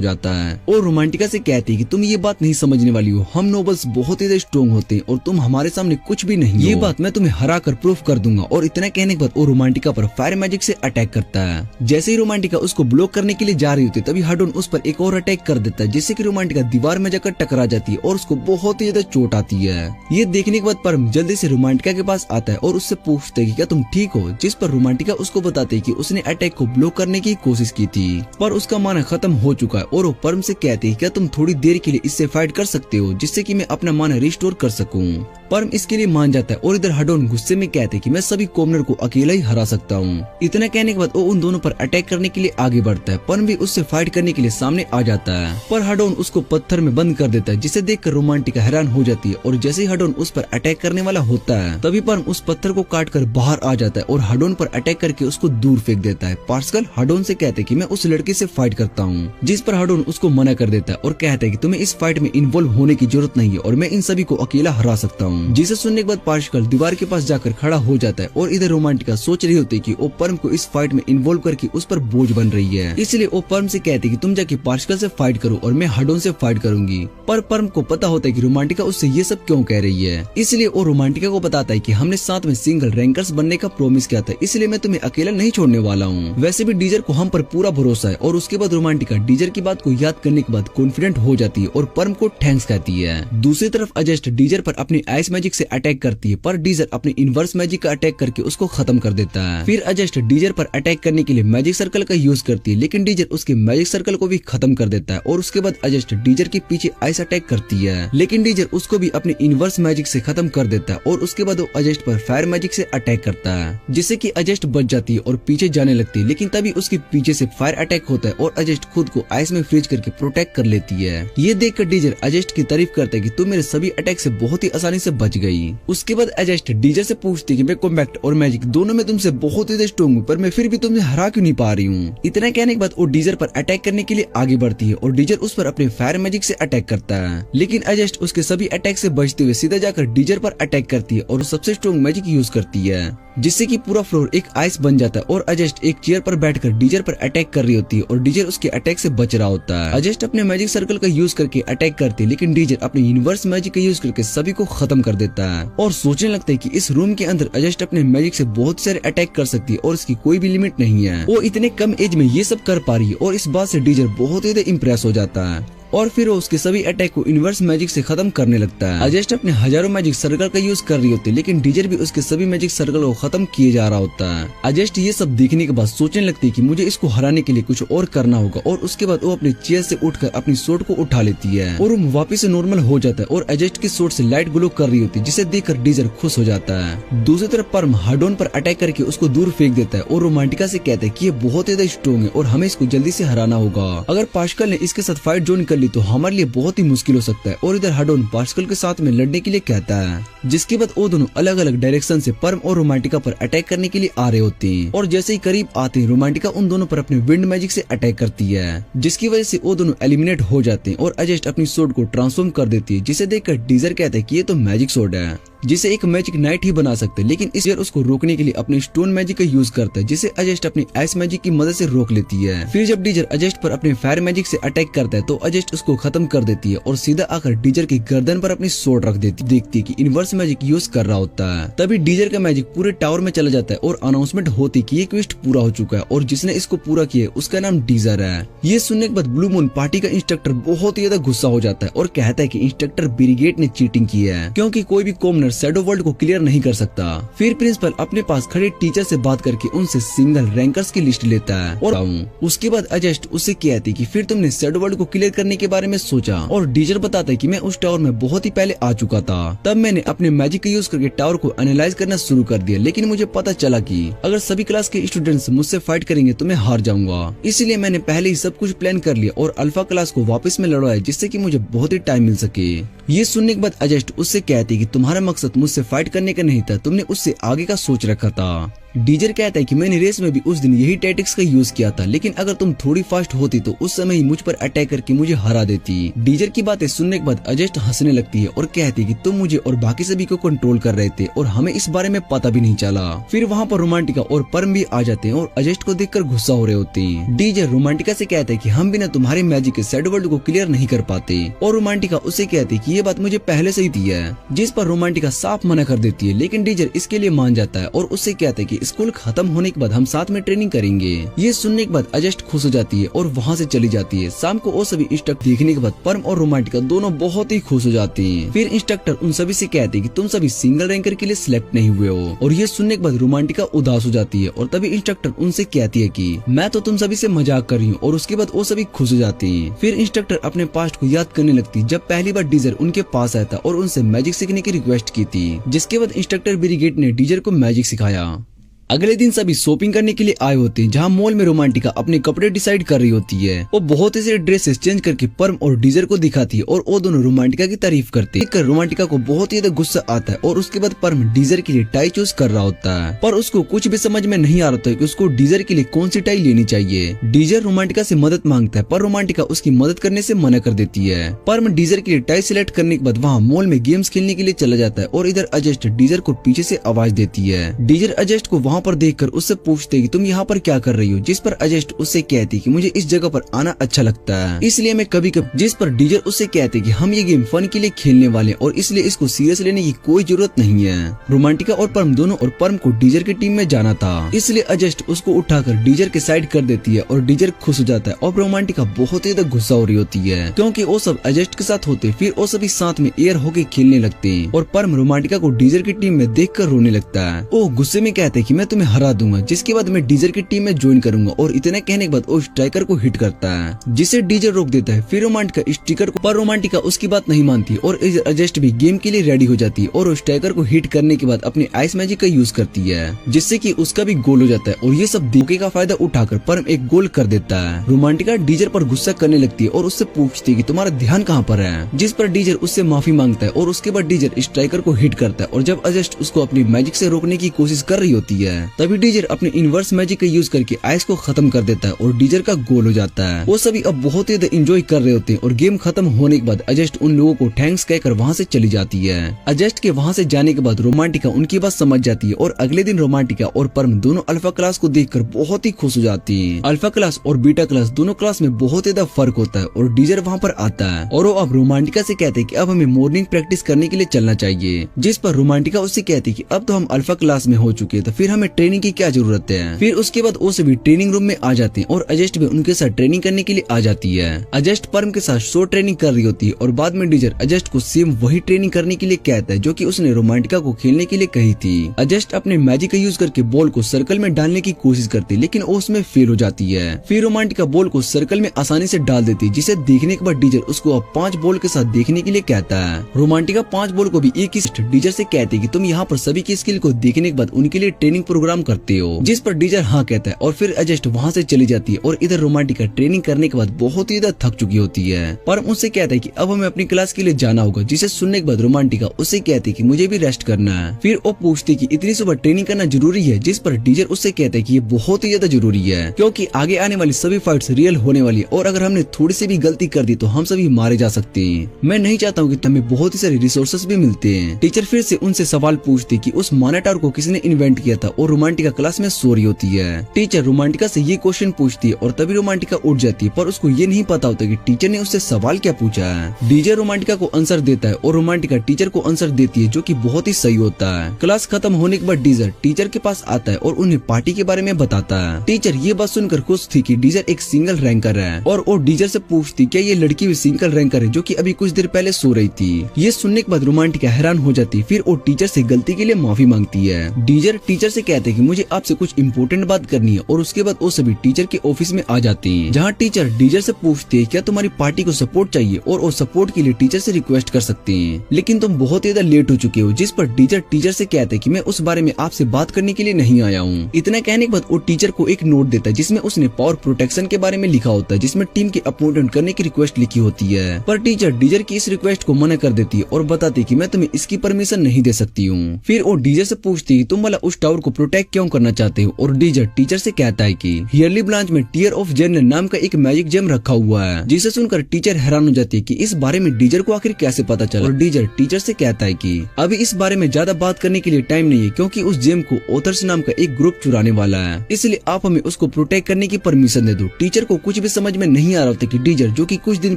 जाता है और रोमांटिका से कहती है कि तुम ये बात नहीं समझने वाली हो, हम नोबल्स बहुत ही ज्यादा स्ट्रॉन्ग होते हैं और तुम हमारे सामने कुछ भी नहीं। ये बात मैं तुम्हें हरा कर प्रूफ कर दूंगा। और इतना कहने के बाद वो रोमांटिका पर फायर मैजिक से अटैक करता है। जैसे ही रोमांटिका उसको ब्लॉक करने के लिए जा रही होती है तभी हार्डोन उस पर एक और अटैक कर देता है जिससे कि रोमांटिका दीवार में जाकर टकरा जाती है और उसको बहुत ही ज्यादा चोट आती है। ये देखने के बाद परम जल्दी से रोमांटिका के पास आता है और उससे पूछते है कि क्या तुम ठीक हो? जिस पर रोमांटिका उसको बताते है कि उसने अटैक को ब्लॉक करने की कोशिश की थी पर उसका माना खत्म हो चुका है। और वो परम से कहते है क्या तुम थोड़ी देर के लिए इससे फाइट कर सकते हो जिससे कि मैं अपना माना रिस्टोर कर सकूं। परम इसके लिए मान जाता है और इधर हार्डोन गुस्से में कहते हैं कि मैं सभी कॉमनर को अकेला ही हरा सकता हूँ। इतना कहने के बाद वो उन दोनों पर अटैक करने के लिए आगे बढ़ता है। परम भी उससे फाइट करने के लिए सामने आ जाता है पर हार्डोन उसको पत्थर में बंद कर देता है जिसे देखकर रोमांटिका हैरान हो जाती है। और जैसे ही हार्डोन उस पर अटैक करने वाला होता है तभी परम उस पत्थर को काट कर बाहर आ जाता है और हार्डोन पर अटैक करके उसको दूर फेंक देता है। पार्सकल हार्डोन से कहते हैं कि मैं उस लड़के से फाइट करता हूँ, जिस पर हार्डोन उसको मना कर देता है और कहता है कि तुम्हें इस फाइट में इन्वॉल्व होने की जरूरत नहीं है और मैं इन सभी को अकेला हरा सकता हूँ। जिसे सुनने के बाद पार्सकल दीवार के पास जाकर खड़ा हो जाता है और इधर रोमांटिका सोच रही होती है कि वो परम को इस फाइट में इन्वॉल्व करके उस पर बोझ बन रही है। इसलिए वो परम से कहती है कि तुम जाके पार्सकल से फाइट करो और मैं हार्डोन से फाइट करूंगी। पर परम को पता होता है कि रोमांटिका उससे ये सब क्यों कह रही है, इसलिए वो रोमांटिका को बताता है कि हमने साथ में सिंगल रैंकर्स बनने का प्रॉमिस किया था, इसलिए मैं तुम्हें अकेला नहीं छोड़ने वाला हूँ। वैसे भी डीजर को हम पर पूरा भरोसा है। और उसके बाद रोमांटिका डीजर की बात को याद करने के बाद कॉन्फिडेंट हो जाती है और परम को थैंक्स कहती है। दूसरी तरफ अजेस्ट डीजर पर अपनी आइस मैजिक से अटैक करती है पर डीजर अपने इनवर्स मैजिक का अटैक करके उसको खत्म कर देता है। फिर अजेस्ट डीजर पर अटैक करने के लिए मैजिक सर्कल का यूज करती है लेकिन डीजर उसके मैजिक सर्कल को भी खत्म कर देता है। और उसके बाद अजेस्ट डीजर के पीछे आइस अटैक करती है लेकिन डीजर उसको भी अपने इनवर्स मैजिक से खत्म कर देता है। और उसके बाद वो अजेस्ट पर फायर मैजिक से अटैक करता है जिससे कि अजेस्ट बच जाती है और पीछे जाने लगती है। लेकिन तभी उसके पीछे से फायर अटैक होता है और अजेस्ट खुद को आइस में फ्रीज करके प्रोटेक्ट कर लेती है। ये देखकर डीजर अजेस्ट की तारीफ करता है कि तुम मेरे सभी अटैक से बहुत ही आसानी से बच गई। उसके बाद अजेस्ट डीजर से पूछती है कि मैं कॉम्बैट और मैजिक दोनों में तुमसे बहुत ही स्ट्रॉन्ग हूँ पर मैं फिर भी तुम्हें हरा क्यों नहीं पा रही हूँ। इतना कहने के बाद वो डीजर पर अटैक करने के लिए आगे बढ़ती है और डीजर उस पर अपने फायर मैजिक से अटैक करता है लेकिन अजेस्ट उसके सभी अटैक से बचते हुए सीधा जाकर डीजर पर अटैक करती है और सबसे स्ट्रॉन्ग मैजिक यूज करती है जिससे कि पूरा फ्लोर एक आइस बन जाता है। और अजेस्ट एक चेयर पर बैठकर डीजर पर अटैक कर रही होती है और डीजर उसके अटैक से बच रहा होता है। अजेस्ट अपने मैजिक सर्कल का यूज करके अटैक करती है लेकिन डीजर अपने यूनिवर्स मैजिक का यूज करके सभी को खत्म कर देता है और सोचने लगता है कि इस रूम के अंदर अजेस्ट अपने मैजिक से बहुत सारे अटैक कर सकती है और इसकी कोई भी लिमिट नहीं है। वो इतने कम एज में ये सब कर पा रही है और इस बात से डीजर बहुत ही इम्प्रेस हो जाता है और फिर वो उसके सभी अटैक को इनवर्स मैजिक से खत्म करने लगता है। अजेस्ट अपने हजारों मैजिक सर्कल का यूज कर रही होती है लेकिन डीजर भी उसके सभी मैजिक सर्कल को खत्म किए जा रहा होता है। अजेस्ट ये सब देखने के बाद सोचने लगती है कि मुझे इसको हराने के लिए कुछ और करना होगा और उसके बाद वो अपनी चेयर से उठकर अपनी सोर्ड को उठा लेती है और वो वापिस से नॉर्मल हो जाता है और अजेस्ट की सोर्ड से लाइट ग्लो कर रही होती है जिसे देखकर डीजर खुश हो जाता है। दूसरी तरफ परम हार्डोन पर अटैक करके उसको दूर फेंक देता है और रोमांटिका से कहता है कि ये बहुत ज्यादा स्ट्रॉन्ग है और हमें इसको जल्दी से हराना होगा। अगर पास्कल ने इसके साथ फाइट ज्वाइन कर ली तो हमारे लिए बहुत ही मुश्किल हो सकता है। और इधर हार्डोन पास्कल के साथ में लड़ने के लिए कहता है जिसके बाद वो दोनों अलग अलग डायरेक्शन से परम और रोमांटिका पर अटैक करने के लिए आ रहे होते हैं और जैसे ही करीब आते हैं रोमांटिका उन दोनों पर अपने विंड मैजिक से अटैक करती है जिसकी वजह से वो दोनों एलिमिनेट हो जाते हैं और अजेस्ट अपनी सोर्ड को ट्रांसफॉर्म कर देती है जिसे देखकर डीजर कहता है कि ये तो मैजिक सोर्ड है। जिसे एक मैजिक नाइट ही बना सकते, लेकिन इस डीजर उसको रोकने के लिए अपने स्टोन मैजिक का यूज करता है, जिसे अजेस्ट अपनी आइस मैजिक की मदद से रोक लेती है। फिर जब डीजर अजेस्ट पर अपने फायर मैजिक से अटैक करता है तो अजेस्ट उसको खत्म कर देती है और सीधा आकर डीजर की गर्दन पर अपनी स्वॉर्ड रख देती। देखती है कि इनवर्स मैजिक यूज कर रहा होता है। तभी डीजर का मैजिक पूरे टावर में चला जाता है और अनाउंसमेंट होती कि ये क्वेस्ट पूरा हो चुका है और जिसने इसको पूरा किया उसका नाम डीजर है। ये सुनने के बाद ब्लू मून पार्टी का इंस्ट्रक्टर बहुत ही ज्यादा गुस्सा हो जाता है और कहता है कि इंस्ट्रक्टर ब्रिगेड ने चीटिंग की है, क्योंकि कोई भी कॉमनर शैडो वर्ल्ड को क्लियर नहीं कर सकता। फिर प्रिंसिपल अपने पास खड़े टीचर से बात करके उनसे सिंगल रैंकर्स की लिस्ट लेता है और उसके बाद अजेस्ट उससे कहती है कि फिर तुमने शैडो वर्ल्ड को क्लियर करने के बारे में सोचा, और डीजर बताता है कि मैं उस टावर में बहुत ही पहले आ चुका था। तब मैंने अपने मैजिक का यूज करके टावर को एनालाइज करना शुरू कर दिया, लेकिन मुझे पता चला कि अगर सभी क्लास के स्टूडेंट्स मुझसे फाइट करेंगे तो मैं हार जाऊंगा। इसलिए मैंने पहले ही सब कुछ प्लान कर लिया और अल्फा क्लास को वापस में लड़वाया, जिससे कि मुझे बहुत ही टाइम मिल सके। ये सुनने के बाद अजेस्ट उससे कहती है कि तुम्हारा मकसद मुझसे फाइट करने का नहीं था, तुमने उससे आगे का सोच रखा था। डीजर कहता है कि मैंने रेस में भी उस दिन यही टैक्टिक्स का यूज किया था, लेकिन अगर तुम थोड़ी फास्ट होती तो उस समय ही मुझ पर अटैक करके मुझे हरा देती। डीजर की बातें सुनने के बाद अजेस्ट हंसने लगती है और कहती है कि तुम मुझे और बाकी सभी को कंट्रोल कर रहे थे और हमें इस बारे में पता भी नहीं चला। फिर वहाँ पर रोमांटिका और परम भी आ जाते हैं और अजेस्ट को देखकर गुस्सा हो रहे होते हैं। डीजर रोमांटिका से कहते हैं कि हम बिना तुम्हारे मैजिक के शैडो वर्ल्ड को क्लियर नहीं कर पाते, और रोमांटिका उससे कहती है कि ये बात मुझे पहले से ही थी है, जिस पर रोमांटिका साफ मना कर देती है, लेकिन डीजर इसके लिए मान जाता है और उससे कहता है कि स्कूल खत्म होने के बाद हम साथ में ट्रेनिंग करेंगे। ये सुनने के बाद अजेस्ट खुश हो जाती है और वहाँ से चली जाती है। शाम को वो सभी इंस्ट्रक्टर देखने के बाद परम और रोमांटिका दोनों बहुत ही खुश हो जाते हैं। फिर इंस्ट्रक्टर उन सभी से कहते हैं कि तुम सभी सिंगल रैंकर के लिए सिलेक्ट नहीं हुए हो, और ये सुनने के बाद रोमांटिका उदास हो जाती है और तभी इंस्ट्रक्टर उनसे कहती है कि मैं तो तुम सभी से मजाक कर रही हूँ, और उसके बाद वो सभी खुश हो जाते हैं। फिर इंस्ट्रक्टर अपने पास्ट को याद करने लगती है जब पहली बार डीजर उनके पास आया था और उनसे मैजिक सीखने की रिक्वेस्ट की थी, जिसके बाद इंस्ट्रक्टर ब्रिगेड ने डीजर को मैजिक सिखाया। अगले दिन सभी शॉपिंग करने के लिए आए होते हैं, जहाँ मॉल में रोमांटिका अपने कपड़े डिसाइड कर रही होती है। वो बहुत ही सारे ड्रेसेस चेंज करके परम और डीजर को दिखाती है और वो दोनों रोमांटिका की तारीफ करते हैं। देखकर रोमांटिका को बहुत ही ज्यादा गुस्सा आता है और उसके बाद परम डीजर के लिए टाई चूज कर रहा होता है, पर उसको कुछ भी समझ में नहीं आ रहा था कि उसको डीजर के लिए कौन सी टाई लेनी चाहिए। डीजर रोमांटिका से मदद मांगता है, पर रोमांटिका उसकी मदद करने से मना कर देती है। परम डीजर के लिए टाई सिलेक्ट करने के बाद वहाँ मॉल में गेम्स खेलने के लिए चला जाता है और इधर अजेस्ट डीजर को पीछे से आवाज देती है। डीजर अजेस्ट को वहाँ पर देखकर उससे पूछते कि तुम यहाँ पर क्या कर रही हो, जिस पर अजेस्ट उससे कहती कि मुझे इस जगह पर आना अच्छा लगता है, इसलिए मैं कभी कभी, जिस पर डीजर उससे कहते कि हम ये गेम फन के लिए खेलने वाले और इसलिए इसको सीरियस लेने की कोई जरूरत नहीं है। रोमांटिका और परम दोनों और परम को डीजर की टीम में जाना था, इसलिए अजेस्ट उसको उठाकर डीजर के साइड कर देती है और डीजर खुश हो जाता है और रोमांटिका बहुत ही ज्यादा गुस्सा हो रही होती है क्योंकि वो सब अजेस्ट के साथ होते। फिर वो सभी साथ में एयर हॉकी खेलने लगते हैं और परम रोमांटिका को डीजर की टीम में देखकर रोने लगता है। वो गुस्से में कहते हैं कि मैं तुम्हें हरा दूंगा, जिसके बाद मैं डीजर की टीम में ज्वाइन करूंगा, और इतना कहने के बाद वो स्ट्राइकर को हिट करता है, जिसे डीजर रोक देता है। फिर रोमांटिका स्ट्राइकर को, पर रोमांटिका उसकी बात नहीं मानती और अजेस्ट भी गेम के लिए रेडी हो जाती है और वो स्ट्राइकर को हिट करने के बाद अपनी आइस मैजिक का यूज करती है, जिससे कि उसका भी गोल हो जाता है। और ये सब धोखे का फायदा उठाकर परम एक गोल कर देता है। रोमांटिका डीजर पर गुस्सा करने लगती है और उससे पूछती है कि तुम्हारा ध्यान कहाँ पर है, जिस पर डीजर उससे माफी मांगता है और उसके बाद डीजर स्ट्राइकर को हिट करता है। और जब अजेस्ट उसको अपनी मैजिक से रोकने की कोशिश कर रही होती है, तभी डीजर अपने इनवर्स मैजिक का यूज करके आइस को खत्म कर देता है और डीजर का गोल हो जाता है। वो सभी अब बहुत ही एंजॉय कर रहे होते हैं और गेम खत्म होने के बाद अजेस्ट उन लोगों को थैंक्स कहकर वहाँ से चली जाती है। अजेस्ट के वहाँ से जाने के बाद रोमांटिका उनकी बात समझ जाती है और अगले दिन रोमांटिका और परम दोनों अल्फा क्लास को देखकर बहुत ही खुश हो जाती है। अल्फा क्लास और बीटा क्लास दोनों क्लास में बहुत ज्यादा फर्क होता है और डीजर वहाँ पर आता है और वो अब रोमांटिका से कहते हैं कि अब हमें मॉर्निंग प्रैक्टिस करने के लिए चलना चाहिए, जिस पर रोमांटिका उससे कहती है कि अब तो हम अल्फा क्लास में हो चुके हैं, तो फिर हमें ट्रेनिंग की क्या जरूरत है। फिर उसके बाद वो सभी ट्रेनिंग रूम में आ जाते हैं और अजेस्ट भी उनके साथ ट्रेनिंग करने के लिए आ जाती है। अजेस्ट परम के साथ शो ट्रेनिंग कर रही होती है और बाद में डीजर अजेस्ट को सेम वही ट्रेनिंग करने के लिए कहता है जो कि उसने रोमांटिका को खेलने के लिए कही थी। अजेस्ट अपने मैजिक का यूज करके बॉल को सर्कल में डालने की कोशिश करती है, लेकिन वो उसमें फेल हो जाती है। फिर रोमांटिका बॉल को सर्कल में आसानी से डाल देती है, जिसे देखने के बाद डीजर उसको अब 5 बॉल के साथ देखने के लिए कहता है। रोमांटिका 5 बॉल को भी एक ही डीजर से कहती है कि तुम यहाँ पर सभी की स्किल को देखने के बाद उनके लिए ट्रेनिंग प्रोग्राम करते हो, जिस पर डीजर हाँ कहता है और फिर एडजस्ट वहाँ से चली जाती है। और इधर रोमांटिका ट्रेनिंग करने के बाद बहुत ही ज्यादा थक चुकी होती है। परम उससे कहता है कि अब हमें अपनी क्लास के लिए जाना होगा, जिसे सुनने के बाद रोमांटिका उससे कहती है कि मुझे भी रेस्ट करना है। फिर वो पूछती कि इतनी सुबह ट्रेनिंग करना जरूरी है, जिस पर डीजर उससे कहता है कि ये बहुत ही ज्यादा जरूरी है, क्योंकि आगे आने वाली सभी फाइट्स रियल होने वाली है और अगर हमने थोड़ी सी भी गलती कर दी तो हम सभी मारे जा सकते हैं। मैं नहीं चाहता हूँ कि हमें बहुत ही सारे रिसोर्सेस भी मिलते हैं। टीचर फिर से उनसे सवाल पूछती कि उस माना टावर को किसने इन्वेंट किया था और रोमांटिका क्लास में सो रही होती है। टीचर रोमांटिका से ये क्वेश्चन पूछती है और तभी रोमांटिका उठ जाती है, पर उसको ये नहीं पता होता कि टीचर ने उससे सवाल क्या पूछा है। डीजर रोमांटिका को आंसर देता है और रोमांटिका टीचर को आंसर देती है, जो कि बहुत ही सही होता है। क्लास खत्म होने के बाद डीजर टीचर के पास आता है और उन्हें पार्टी के बारे में बताता है। टीचर ये बात सुनकर खुश थी कि डीजर एक सिंगल रैंकर है और वो डीजर से पूछती क्या ये लड़की भी सिंगल रैंकर है, जो कि अभी कुछ देर पहले सो रही थी। ये सुनने के बाद रोमांटिका हैरान हो जाती, फिर वो टीचर से गलती के लिए माफी मांगती है। डीजर टीचर से कहते हैं कि मुझे आपसे कुछ इम्पोर्टेंट बात करनी है और उसके बाद वो सभी टीचर के ऑफिस में आ जाते हैं, जहाँ टीचर डीजर से पूछते हैं क्या तुम्हारी पार्टी को सपोर्ट चाहिए और वो सपोर्ट के लिए टीचर से रिक्वेस्ट कर सकते हैं, लेकिन तुम बहुत ज्यादा लेट हो चुके हो। जिस पर डीजर टीचर से कहते हैं कि मैं उस बारे में आपसे बात करने के लिए नहीं आया हूँ। इतना कहने के बाद वो टीचर को एक नोट देता है जिसमें उसने पावर प्रोटेक्शन के बारे में लिखा होता है, जिसमें टीम के अपॉइंटमेंट करने की रिक्वेस्ट लिखी होती है। पर टीचर डीजर की इस रिक्वेस्ट को मना कर देती है और बताती है कि मैं तुम्हें इसकी परमिशन नहीं दे सकती हूँ। फिर वो डीजर से पूछती है तुम वाला उस टावर को प्रोटेक्ट क्यों करना चाहते हो, और डीजर टीचर से कहता है कि हियरली ब्रांच में टीयर ऑफ जेनर नाम का एक मैजिक जेम रखा हुआ है, जिसे सुनकर टीचर हैरान हो जाती है कि इस बारे में डीजर को आखिर कैसे पता चला। और डीजर टीचर से कहता है कि अभी इस बारे में ज्यादा बात करने के लिए टाइम नहीं है, क्योंकि उस जेम को ऑथर्स नाम का एक ग्रुप चुराने वाला है, इसलिए आप हमें उसको प्रोटेक्ट करने की परमिशन दे दो। टीचर को कुछ भी समझ में नहीं आ रहा था कि डीजर, जो कि कुछ दिन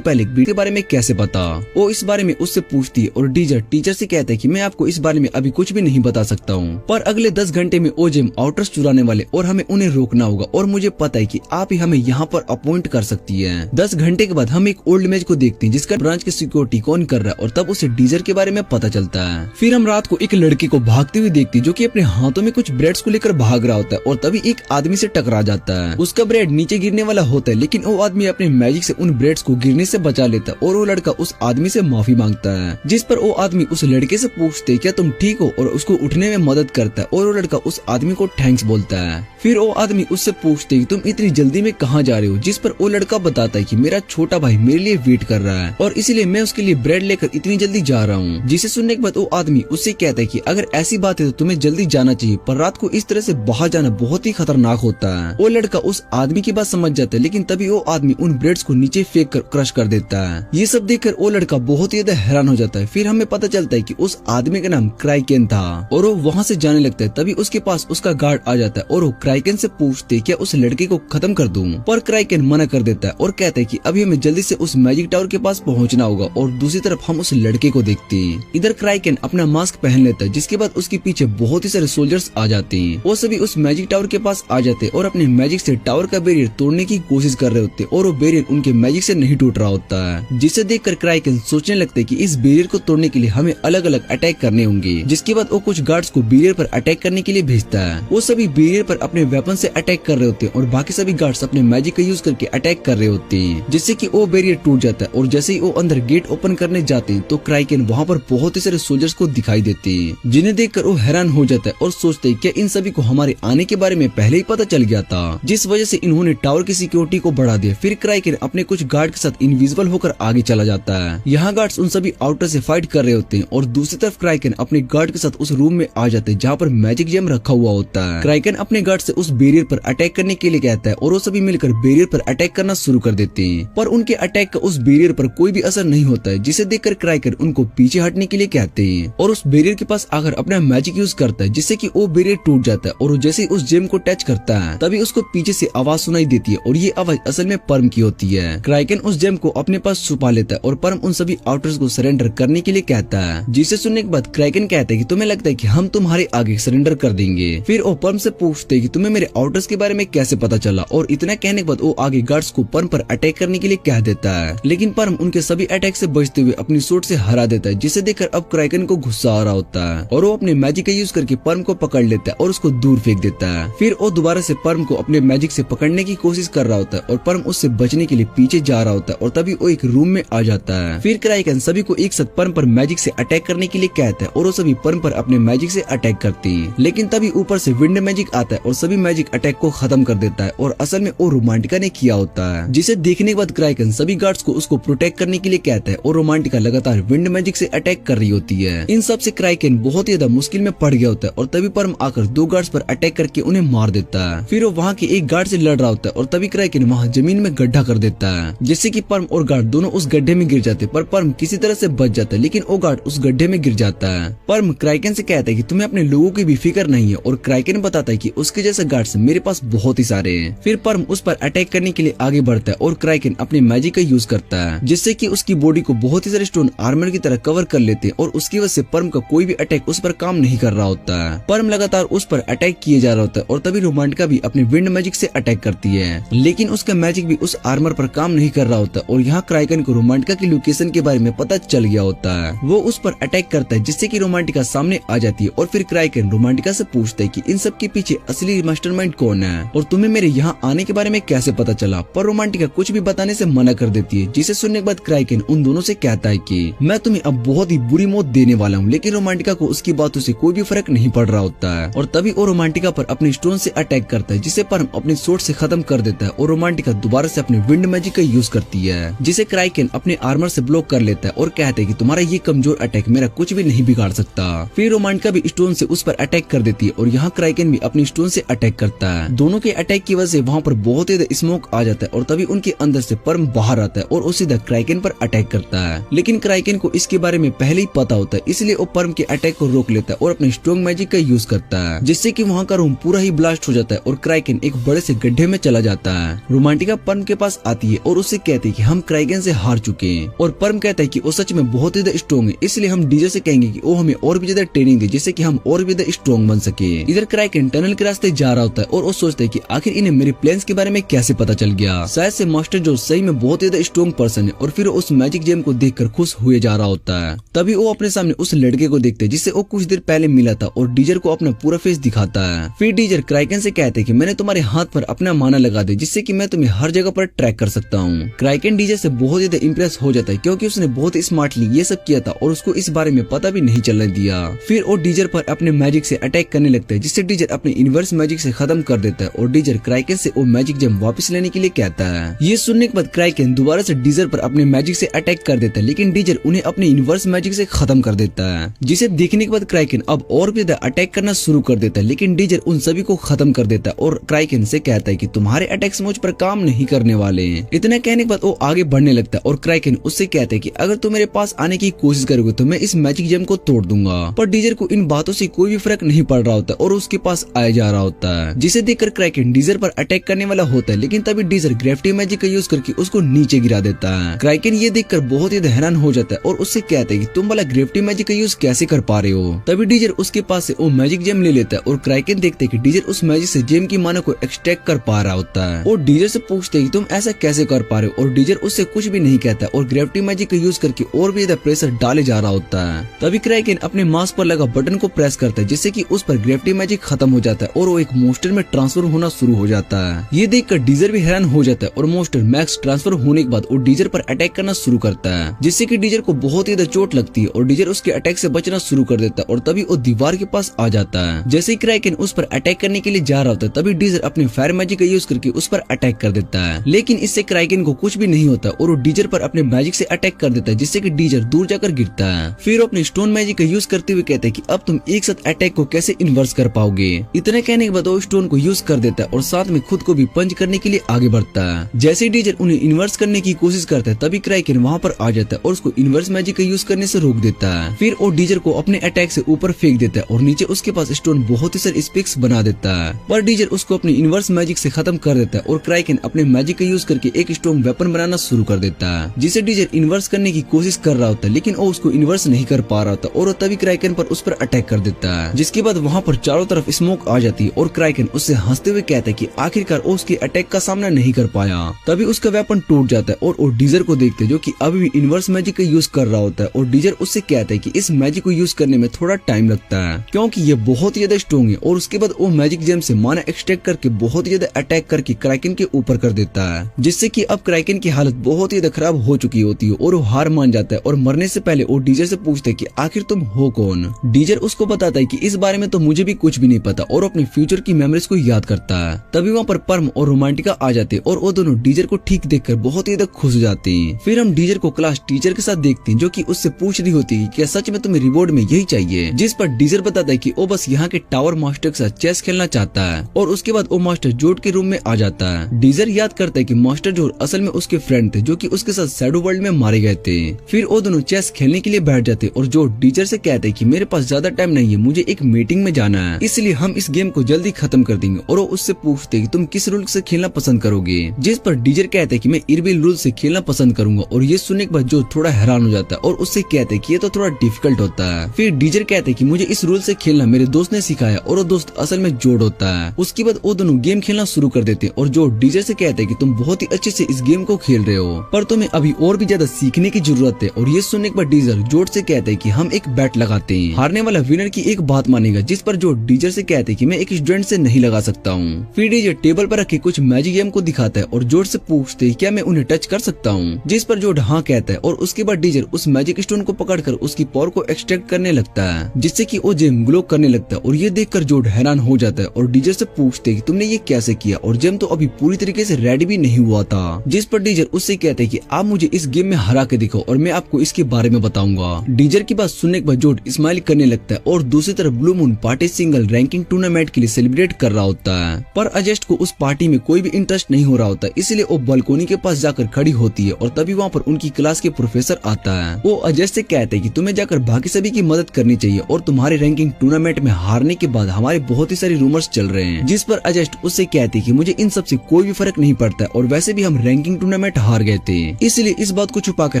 पहले के बारे में कैसे पता। वो इस बारे में उससे पूछती है और डीजर टीचर से कहता है कि मैं आपको इस बारे में अभी कुछ भी नहीं बता सकता हूँ, पर अगले 10 घंटे में वो जेम आउटर्स चुराने वाले और हमें उन्हें रोकना होगा, और मुझे पता है कि आप ही हमें यहाँ पर अपॉइंट कर सकती है। 10 घंटे के बाद हम एक ओल्ड इमेज को देखते हैं जिसका ब्रांच की सिक्योरिटी कौन कर रहा है, और तब उसे डीजर के बारे में पता चलता है। फिर हम रात को एक लड़की को भागते हुए देखते हैं, जो कि अपने हाथों में कुछ ब्रेड्स को लेकर भाग रहा होता है, और तभी एक आदमी से टकरा जाता है। उसका ब्रेड नीचे गिरने वाला होता है, लेकिन वो आदमी अपने मैजिक से उन ब्रेड्स को गिरने से बचा लेता है, और वो लड़का उस आदमी से माफी मांगता है। जिस पर वो आदमी उस लड़के से पूछते है क्या तुम ठीक हो, और उसको उठने में मदद करता है, और वो लड़का उस आदमी को थैंक्स बोलता है। फिर वो आदमी उससे पूछते है तुम इतनी जल्दी में कहाँ जा रहे हो, जिस पर वो लड़का बताता है कि मेरा छोटा भाई मेरे लिए वेट कर रहा है और इसलिए मैं उसके लिए ब्रेड लेकर इतनी जल्दी जा रहा हूँ। जिसे सुनने के बाद वो आदमी उससे कहता है कि अगर ऐसी बात है तो तुम्हें जल्दी जाना चाहिए, पर रात को इस तरह से बाहर जाना बहुत ही खतरनाक होता है। वो लड़का उस आदमी की बात समझ जाता है, लेकिन तभी वो आदमी उन ब्रेड्स को नीचे फेंक कर क्रश कर देता है। ये सब देखकर वो लड़का बहुत ही ज्यादा हैरान हो जाता है। फिर हमें पता चलता है कि उस आदमी का नाम क्राइकेन था और वो वहाँ से जाने लगता है। तभी उसके पास उसका गार्ड आ जाता है और वो क्राइकेन से पूछते क्या उस लड़के को खत्म कर दूं, पर क्राइकेन मना कर देता है और कहता है कि अभी हमें जल्दी से उस मैजिक टावर के पास पहुंचना होगा। और दूसरी तरफ हम उस लड़के को देखते हैं। इधर क्राइकेन अपना मास्क पहन लेता है, जिसके बाद उसके पीछे बहुत ही सारे सोल्जर्स आ जाते हैं। वो सभी उस मैजिक टावर के पास आ जाते हैं और अपने मैजिक से टावर का बैरियर तोड़ने की कोशिश कर रहे होते हैं, और वो बैरियर उनके मैजिक से नहीं टूट रहा होता है। जिसे देखकर क्राइकेन सोचने लगते हैं कि इस बैरियर को तोड़ने के लिए हमें अलग अलग अटैक करने होंगे। जिसके बाद वो कुछ गार्ड्स को बैरियर पर अटैक करने के लिए भेजता है। वो सभी बैरियर पर अपने वेपन से अटैक कर रहे होते हैं और बाकी सभी गार्ड्स अपने मैजिक का यूज करके अटैक कर रहे होते हैं, जिससे कि वो बैरियर टूट जाता है। और जैसे ही वो अंदर गेट ओपन करने जाते हैं तो क्राइकेन वहाँ पर बहुत ही सारे सोल्जर्स को दिखाई देते हैं, जिन्हें देखकर वो हैरान हो जाता है और सोचते हैं कि इन सभी को हमारे आने के बारे में पहले ही पता चल गया था, जिस वजह से इन्होंने टावर की सिक्योरिटी को बढ़ा दिया। फिर क्राइकेन अपने कुछ गार्ड के साथ इनविजिबल होकर आगे चला जाता है। यहाँ गार्ड्स उन सभी आउटर से फाइट कर रहे होते हैं और दूसरी तरफ क्राइकेन अपने गार्ड के साथ उस रूम में आ जाते हैं जहाँ पर मैजिक जेम रखा हुआ होता है। क्राइकेन अपने गार्ड से उस बैरियर पर अटैक करने के लिए कहता है और वो सभी मिलकर बैरियर पर अटैक करना शुरू कर देते हैं, पर उनके अटैक का उस बैरियर पर कोई भी असर नहीं होता है। जिसे देखकर क्राइकेन उनको पीछे हटने के लिए कहते हैं और उस बैरियर के पास आकर अपना मैजिक यूज करता है, जिससे कि वो बैरियर टूट जाता है। और वो जैसे ही उस जेम को टच करता है तभी उसको पीछे से आवाज सुनाई देती है और ये आवाज असल में परम की होती है। क्राइकेन उस जेम को अपने पास छुपा लेता है और परम उन सभी आउटर्स को सरेंडर करने के लिए कहता है। जिसे सुनने के बाद क्राइकेन कहता है कि तुम्हें लगता है कि हम तुम्हारे आगे सरेंडर कर देंगे। फिर वो परम से पूछते हैं कि तुम्हें मेरे आउटर्स के बारे में कैसे पता चला, और इतना कहने के बाद वो आगे गार्ड्स को परम पर अटैक करने के लिए कह देता है, लेकिन परम उनके सभी अटैक से बचते हुए अपनी सूट से हरा देता है। जिसे देखकर अब क्राइकेन को गुस्सा आ रहा होता है और वो अपने मैजिक का यूज करके परम को पकड़ लेता है और उसको दूर फेंक देता है। फिर वो दोबारा से परम को अपने मैजिक से पकड़ने की कोशिश कर रहा होता है और परम उससे बचने के लिए पीछे जा रहा होता है और तभी वो एक रूम में आ जाता है। फिर क्राइकेन सभी को एक साथ परम पर मैजिक से अटैक करने के लिए कहता है और वो सभी परम पर अपने मैजिक से अटैक करते हैं, लेकिन तभी तभी ऊपर से विंड मैजिक आता है और सभी मैजिक अटैक को खत्म कर देता है और असल में वो रोमांटिका ने किया होता है, जिसे देखने के बाद क्राइकन सभी गार्ड्स को उसको प्रोटेक्ट करने के लिए कहता है और रोमांटिका लगातार विंड मैजिक से अटैक कर रही होती है। इन सब से क्राइकन बहुत ही ज्यादा मुश्किल में पड़ गया होता है और तभी परम आकर दो गार्ड्स पर अटैक करके उन्हें मार देता है। फिर वो वहाँ के एक गार्ड से लड़ रहा होता है और तभी क्राइकन वहाँ जमीन में गड्ढा कर देता है, जिससे कि परम और गार्ड दोनों उस गड्ढे में गिर जाते, पर परम किसी तरह से बच जाता है, लेकिन वो गार्ड उस गड्ढे में गिर जाता है। परम क्राइकन से कहता है कि तुम्हें अपने लोगों की भी फिक्र नहीं है और क्राइकन बताता है कि उसके जैसे गार्ड्स मेरे पास बहुत ही सारे हैं। फिर परम उस पर अटैक करने के लिए आगे बढ़ता है और क्राइकन अपने मैजिक का यूज करता है, जिससे कि उसकी बॉडी को बहुत ही सारे स्टोन आर्मर की तरह कवर कर लेते हैं और उसकी वजह से परम का कोई भी अटैक उस पर काम नहीं कर रहा होता है। परम लगातार उस पर अटैक किए जा रहा होता है और तभी रोमांटिका भी अपने विंड मैजिक से अटैक करती है, लेकिन उसका मैजिक भी उस आर्मर पर काम नहीं कर रहा होता और यहाँ क्राइकन को रोमांटिका की लोकेशन के बारे में पता चल गया होता है। वो उस पर अटैक करता है, जिससे कि रोमांटिका सामने आ जाती है और फिर क्राइकन रोमांटिका से पूछता है कि इन सब के पीछे असली मास्टरमाइंड कौन है और तुम्हें मेरे यहाँ आने के बारे में कैसे पता चला। पर रोमांटिका कुछ भी बताने से मना कर देती है, जिसे सुनने के बाद क्राइकन उन दोनों से कहता है कि मैं तुम्हें अब बहुत ही बुरी मौत देने वाला हूँ, लेकिन रोमांटिका को उसकी बातों से कोई भी फर्क नहीं पड़ रहा होता है और तभी वो रोमांटिका पर अपने स्टोन से अटैक करता है, जिसे परम अपने सोर्ड से खत्म कर देता है और रोमांटिका दोबारा से अपने विंड मैजिक का यूज करती है, जिसे क्राइकन अपने आर्मर से ब्लॉक कर लेता है और कहता है कि तुम्हारा ये कमजोर अटैक मेरा कुछ भी नहीं बिगाड़ सकता। फिर रोमांटिका भी स्टोन से उस पर अटैक कर देती है और यहाँ क्राइकन भी अपनी स्टोन से अटैक करता है। दोनों के अटैक की वजह से वहाँ पर बहुत ही स्मोक आ जाता है और तभी उनके अंदर से परम बाहर आता है और वो सीधा क्राइकन पर अटैक करता है, लेकिन क्राइकन को इसके बारे में पहले ही पता होता है, इसलिए वो परम के अटैक को रोक लेता है और अपने स्ट्रॉन्ग मैजिक का यूज करता है, जिससे कि वहाँ का रूम पूरा ही ब्लास्ट हो जाता है और क्राइकन एक बड़े से गड्ढे में चला जाता है। रोमांटिका परम के पास आती है और उससे कहती है कि हम क्राइकन से हार चुके हैं और परम कहता है कि वो सच में बहुत ही ज्यादा स्ट्रॉन्ग है, इसलिए हम डीजर से कहेंगे कि वो हमें और भी ज्यादा ट्रेनिंग दे, जिससे कि हम और भी ज्यादा स्ट्रॉन्ग बन सके। इधर क्राइकन टनल के रास्ते जा रहा होता है और वो सोचता है कि आखिर इन्हें मेरे प्लान्स के बारे में कैसे पता चल गया, शायद से मास्टर जो सही में बहुत ही ज्यादा स्ट्रॉन्ग पर्सन है और फिर उस मैजिक जेम को देखकर खुश हुए जा रहा होता है। तभी वो अपने सामने उस लड़के को देखते हैं जिससे वो कुछ देर पहले मिला था और डीजर को अपना पूरा फेस दिखाता है। फिर डीजर क्राइकन से कहते हैं कि मैंने तुम्हारे हाथ पर अपना माना लगा दे, जिससे कि मैं तुम्हें हर जगह पर ट्रैक कर सकता हूँ। क्राइकन डीजर से बहुत ज्यादा इंप्रेस हो जाता है क्योंकि उसने बहुत स्मार्टली ये सब किया था और उसको इस बारे में पता भी नहीं चलने दिया। फिर वो डीजर पर अपने मैजिक से अटैक करने लगता है, जिससे डीजर अपने यूनिवर्स मैजिक से खत्म कर देता है और डीजर क्राइकन से वो मैजिक जेम वापस लेने के लिए कहता है। ये सुनने के बाद क्राइकन दोबारा से डीजर पर अपने मैजिक से अटैक कर देता है, लेकिन डीजर उन्हें अपने यूनिवर्स मैजिक से खत्म कर देता है, जिसे देखने के बाद क्राइकन अब और भी ज्यादा अटैक करना शुरू कर देता है, लेकिन डीजर उन सभी को खत्म कर देता है और क्राइकन से कहता है कि तुम्हारे अटैक्स मुझ पर काम नहीं करने वाले हैं। इतना कहने के बाद वो आगे बढ़ने लगता है और क्राइकन उससे कहता है कि अगर तुम मेरे पास आने की कोशिश करोगे तो मैं इस मैजिक जेम को तोड़ दूंगा। पर डीजर को इन बातों से कोई भी फर्क नहीं पड़ रहा होता और उसके पास आया जा रहा होता है, जिसे देखकर क्राइकन डीजर पर अटैक करने वाला होता है, लेकिन तभी डीजर ग्रेविटी मैजिक का यूज करके उसको नीचे गिरा देता है। क्राइकन ये देखकर बहुत ही हैरान हो जाता है और उससे कहता है कि तुम वाला ग्रेविटी मैजिक का यूज कैसे कर पा रहे हो। तभी डीजर उसके पास से वो मैजिक जेम ले लेता है और क्राइकन देखते है कि डीजर उस मैजिक से जेम की माना को एक्सट्रैक्ट कर पा रहा होता है और डीजर से पूछते हैं कि तुम ऐसा कैसे कर पा रहे हो और डीजर उससे कुछ भी नहीं कहता और ग्रेविटी मैजिक का यूज करके और भी ज्यादा प्रेशर डाले जा रहा होता है। तभी क्राइकन अपने मास्क पर लगा बटन को प्रेस करता है, जिससे कि उस पर ग्रेविटी मैजिक खत्म हो जाता है और वो एक मोस्टर में ट्रांसफर होना शुरू हो जाता है। ये देखकर डीजर भी हैरान हो जाता है और मोस्टर मैक्स ट्रांसफर होने के बाद वो डीजर पर अटैक करना शुरू करता है, जिससे कि डीजर को बहुत ही ज्यादा चोट लगती है और डीजर उसके अटैक से बचना शुरू कर देता है और तभी वो दीवार के पास आ जाता है। जैसे ही क्राइकन उस पर अटैक करने के लिए जा रहा होता है तभी डीजर अपने फायर मैजिक का यूज करके उस पर अटैक कर देता है, लेकिन इससे क्राइकन को कुछ भी नहीं होता और वो डीजर पर अपने मैजिक से अटैक कर देता है, जिससे कि डीजर दूर जाकर गिरता है। फिर अपने स्टोन मैजिक का यूज करते हुए कहते हैं कि अब तुम एक साथ अटैक को कैसे इन्वर्स कर पाओगे। इतने कहने के बाद वो स्टोन को यूज कर देता है और साथ में खुद को भी पंच करने के लिए आगे बढ़ता है। जैसे ही डीजर उन्हें इन्वर्स करने की कोशिश करता है तभी क्राइकन वहाँ पर आ जाता है और उसको इन्वर्स मैजिक का यूज करने से रोक देता है। फिर वो डीजर को अपने अटैक से ऊपर फेंक देता है और नीचे उसके पास स्टोन बहुत ही सारे स्पिक्स बना देता है, पर डीजर उसको अपने इन्वर्स मैजिक से खत्म कर देता है और क्राइकन अपने मैजिक का यूज करके एक स्ट्रॉन्ग वेपन बनाना शुरू कर देता है, जिसे डीजर इन्वर्स करने की कोशिश कर रहा होता है, लेकिन वो उसको इन्वर्स नहीं कर पा रहा होता और तभी क्राइकन पर उस पर अटैक कर देता है, जिसके बाद वहाँ पर चारों तरफ स्मोक आ जाती है और क्राइकन उससे हंसते हुए कहता है कि आखिरकार वो उसके अटैक का सामना नहीं कर पाया। तभी उसका वेपन टूट जाता है और वो डीजर को देखते हैं जो कि अभी भी इन्वर्स मैजिक का यूज कर रहा होता है और डीजर उससे कहता है कि इस मैजिक को यूज करने में थोड़ा टाइम लगता है क्योंकि ये बहुत ही ज्यादा स्ट्रॉन्ग है और उसके बाद वो मैजिक जेम से माना एक्सट्रैक्ट करके बहुत ही ज्यादा अटैक करके क्राइकन के ऊपर कर देता है, जिससे कि अब क्राइकन की हालत बहुत ही ज्यादा खराब हो चुकी होती है और वो हार मान जाता है और मरने से पहले वो डीजर से पूछता है कि आखिर तुम हो कौन। डीजर उसको बताता है कि इस बारे में तो मुझे मुझे भी कुछ भी नहीं पता और अपने फ्यूचर की मेमोरीज को याद करता है। तभी वहाँ पर परम और रोमांटिका आ जाते और वो दोनों डीजर को ठीक देखकर बहुत ही खुश हो जाते हैं। फिर हम डीजर को क्लास टीचर के साथ देखते हैं जो कि उससे पूछ रही होती है क्या सच में तुम्हें रिवॉर्ड में यही चाहिए, जिस पर डीजर बताता है कि वो बस यहाँ के टावर मास्टर के साथ चेस खेलना चाहता है। और उसके बाद वो मास्टर जोड के रूम में आ जाता है। डीजर याद करता है कि मास्टर जोड असल में उसके फ्रेंड थे जो कि उसके साथ शैडो वर्ल्ड में मारे गए थे। फिर वो दोनों चेस खेलने के लिए बैठ जाते और जो डीजर से कहते हैं कि मेरे पास ज्यादा टाइम नहीं है, मुझे एक मीटिंग में जाना है, इसलिए हम इस गेम को जल्दी खत्म कर देंगे। और वो उससे पूछते कि तुम किस रूल से खेलना पसंद करोगे, जिस पर डीजर कहते हैं कि मैं इरबिल रूल से खेलना पसंद करूंगा। और ये सुनने के बाद जो थोड़ा हैरान हो जाता है और उससे कहते हैं कि ये तो थोड़ा डिफिकल्ट होता है। फिर डीजर कहते हैं कि मुझे इस रूल से खेलना मेरे दोस्त ने सिखाया और वो दोस्त असल में जोड होता है। उसके बाद वो दोनों गेम खेलना शुरू कर देते हैं और जो डीजर से कहते हैं कि तुम बहुत ही अच्छे से इस गेम को खेल रहे हो पर तुम्हें अभी और भी ज्यादा सीखने की जरूरत है। और ये सुनने के बाद डीजर जोड से कहते हैं कि हम एक बैट लगाते हैं, हारने वाला विनर की एक बात मानेगा, जिस पर जो डीजर से कहते हैं कि मैं एक स्टूडेंट से नहीं लगा सकता हूँ। फिर डीजर टेबल पर रखे कुछ मैजिक गेम को दिखाता है और जोड से पूछते हैं क्या मैं उन्हें टच कर सकता हूँ, जिस पर जोड हाँ कहता है। और उसके बाद डीजर उस मैजिक स्टोन को पकड़कर उसकी पावर को एक्सट्रैक्ट करने लगता है जिससे कि वो जेम ग्लो करने लगता है। और ये देखकर जोड हैरान हो जाता है और डीजर से पूछते हैं कि तुमने ये कैसे किया, और जेम तो अभी पूरी तरीके से रेडी भी नहीं हुआ था। जिस पर डीजर उससे कहते हैं कि आप मुझे इस गेम में हरा के दिखाओ और मैं आपको इसके बारे में बताऊंगा। डीजर की बात सुनने के बाद जोड स्माइल करने लगता है और दूसरी तरफ blue moon party single ranking tournament के लिए सेलिब्रेट कर रहा होता है। पर अजेस्ट को उस पार्टी में कोई भी इंटरेस्ट नहीं हो रहा होता, इसलिए वो बालकोनी के पास जाकर खड़ी होती है। और तभी वहाँ पर उनकी क्लास के प्रोफेसर आता है। वो अजेस्ट से कहते हैं कि तुम्हें जाकर बाकी सभी की मदद करनी चाहिए और तुम्हारे रैंकिंग टूर्नामेंट में हारने के बाद हमारे बहुत ही सारे रूमर्स चल रहे हैं। जिस पर अजेस्ट उससे कहती है कि मुझे इन सब से कोई भी फर्क नहीं पड़ता और वैसे भी हम रैंकिंग टूर्नामेंट हार गए थे, इसलिए इस बात को छुपाकर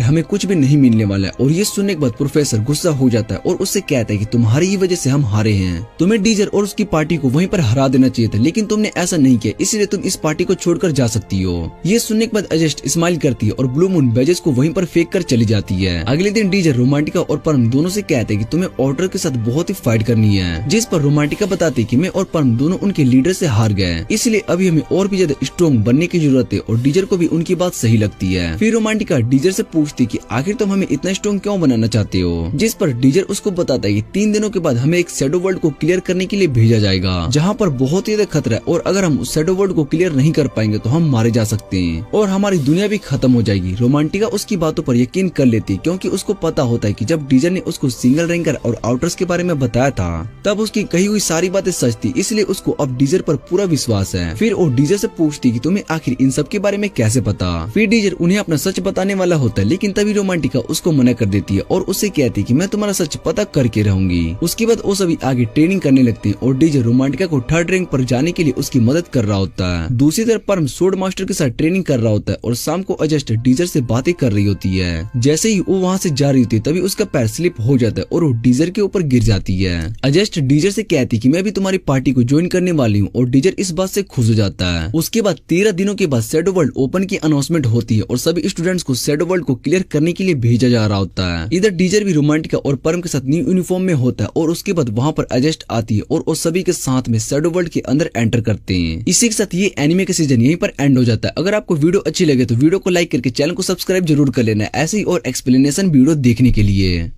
हमें कुछ भी नहीं मिलने वाला है। और ये सुनने के बाद प्रोफेसर गुस्सा हो जाता है और उससे कहता है कि तुम्हारी ही वजह से हम हारे हैं, तुम्हें डीजर और उसकी पार्टी को वहीं पर हरा देना चाहिए था, लेकिन तुमने ऐसा नहीं किया, इसलिए तुम इस पार्टी को छोड़कर जा सकती हो। ये सुनने के बाद अजेस्ट स्माइल करती है और ब्लू मून बैजेस को वहीं पर फेंक कर चली जाती है। अगले दिन डीजर रोमांटिका और परम दोनों से कहते हैं कि तुम्हें ऑर्डर के साथ बहुत ही फाइट करनी है, जिस पर रोमांटिका बताती है कि मैं और परम दोनों उनके लीडर से हार गए, इसलिए अभी हमें और भी ज्यादा स्ट्रॉन्ग बनने की जरूरत है। और डीजर को भी उनकी बात सही लगती है। फिर रोमांटिका डीजर से पूछती है कि आखिर तुम हमें इतना स्ट्रॉन्ग क्यों बनाना चाहते हो, जिस पर डीजर उसको बताता है कि 3 दिनों के बाद हमें एक शैडो वर्ल्ड को क्लियर करने के लिए भेजा जाएगा, जहाँ पर बहुत ही ज्यादा खतरा है और अगर हम उस शैडो वर्ल्ड को क्लियर नहीं कर पाएंगे तो हम मारे जा सकते हैं और हमारी दुनिया भी खत्म हो जाएगी। रोमांटिका उसकी बातों पर यकीन कर लेती है क्योंकि उसको पता होता है कि जब डीजर ने उसको सिंगल रैंकर और आउटर्स के बारे में बताया था तब उसकी कही हुई सारी बातें सच थी, इसलिए उसको अब डीजर पर पूरा विश्वास है। फिर वो डीजर से पूछती कि तुम्हें आखिर इन सब के बारे में कैसे पता। फिर डीजर उन्हें अपना सच बताने वाला होता है, लेकिन तभी रोमांटिका उसको मना कर देती है और उससे कहती है कि मैं तुम्हारा सच पता करके रहूंगी। उसके बाद वो सभी आगे ट्रेनिंग करने लगते हैं और डीजर रोमांटिका को 3rd रैंक पर जाने के लिए उसकी मदद कर रहा होता है। दूसरी तरफ परम सोर्ड मास्टर के साथ ट्रेनिंग कर रहा होता है और शाम को अजेस्ट डीजर से बातें कर रही होती है। जैसे ही वो वहाँ से जा रही होती है तभी उसका पैर स्लिप हो जाता है और वो डीजर के ऊपर गिर जाती है। अजेस्ट डीजर से कहती कि मैं भी तुम्हारी पार्टी को ज्वाइन करने वाली हूँ और डीजर इस बात से खुश हो जाता है। उसके बाद 13 दिनों के बाद शैडो वर्ल्ड ओपन की अनाउंसमेंट होती है और सभी स्टूडेंट्स को शैडो वर्ल्ड को क्लियर करने के लिए भेजा जा रहा होता है। इधर डीजर भी रोमांटिका और परम के साथ न्यू यूनिफॉर्म में होता है और उसके बाद वहाँ पर अजेस्ट आती है और वो सभी के साथ में शैडो वर्ल्ड के अंदर एंटर करते हैं। इसी के साथ ये एनिमे का सीजन यहीं पर एंड हो जाता है। अगर आपको वीडियो अच्छी लगे तो वीडियो को लाइक करके चैनल को सब्सक्राइब जरूर कर लेना ऐसे ही और एक्सप्लेनेशन वीडियो देखने के लिए।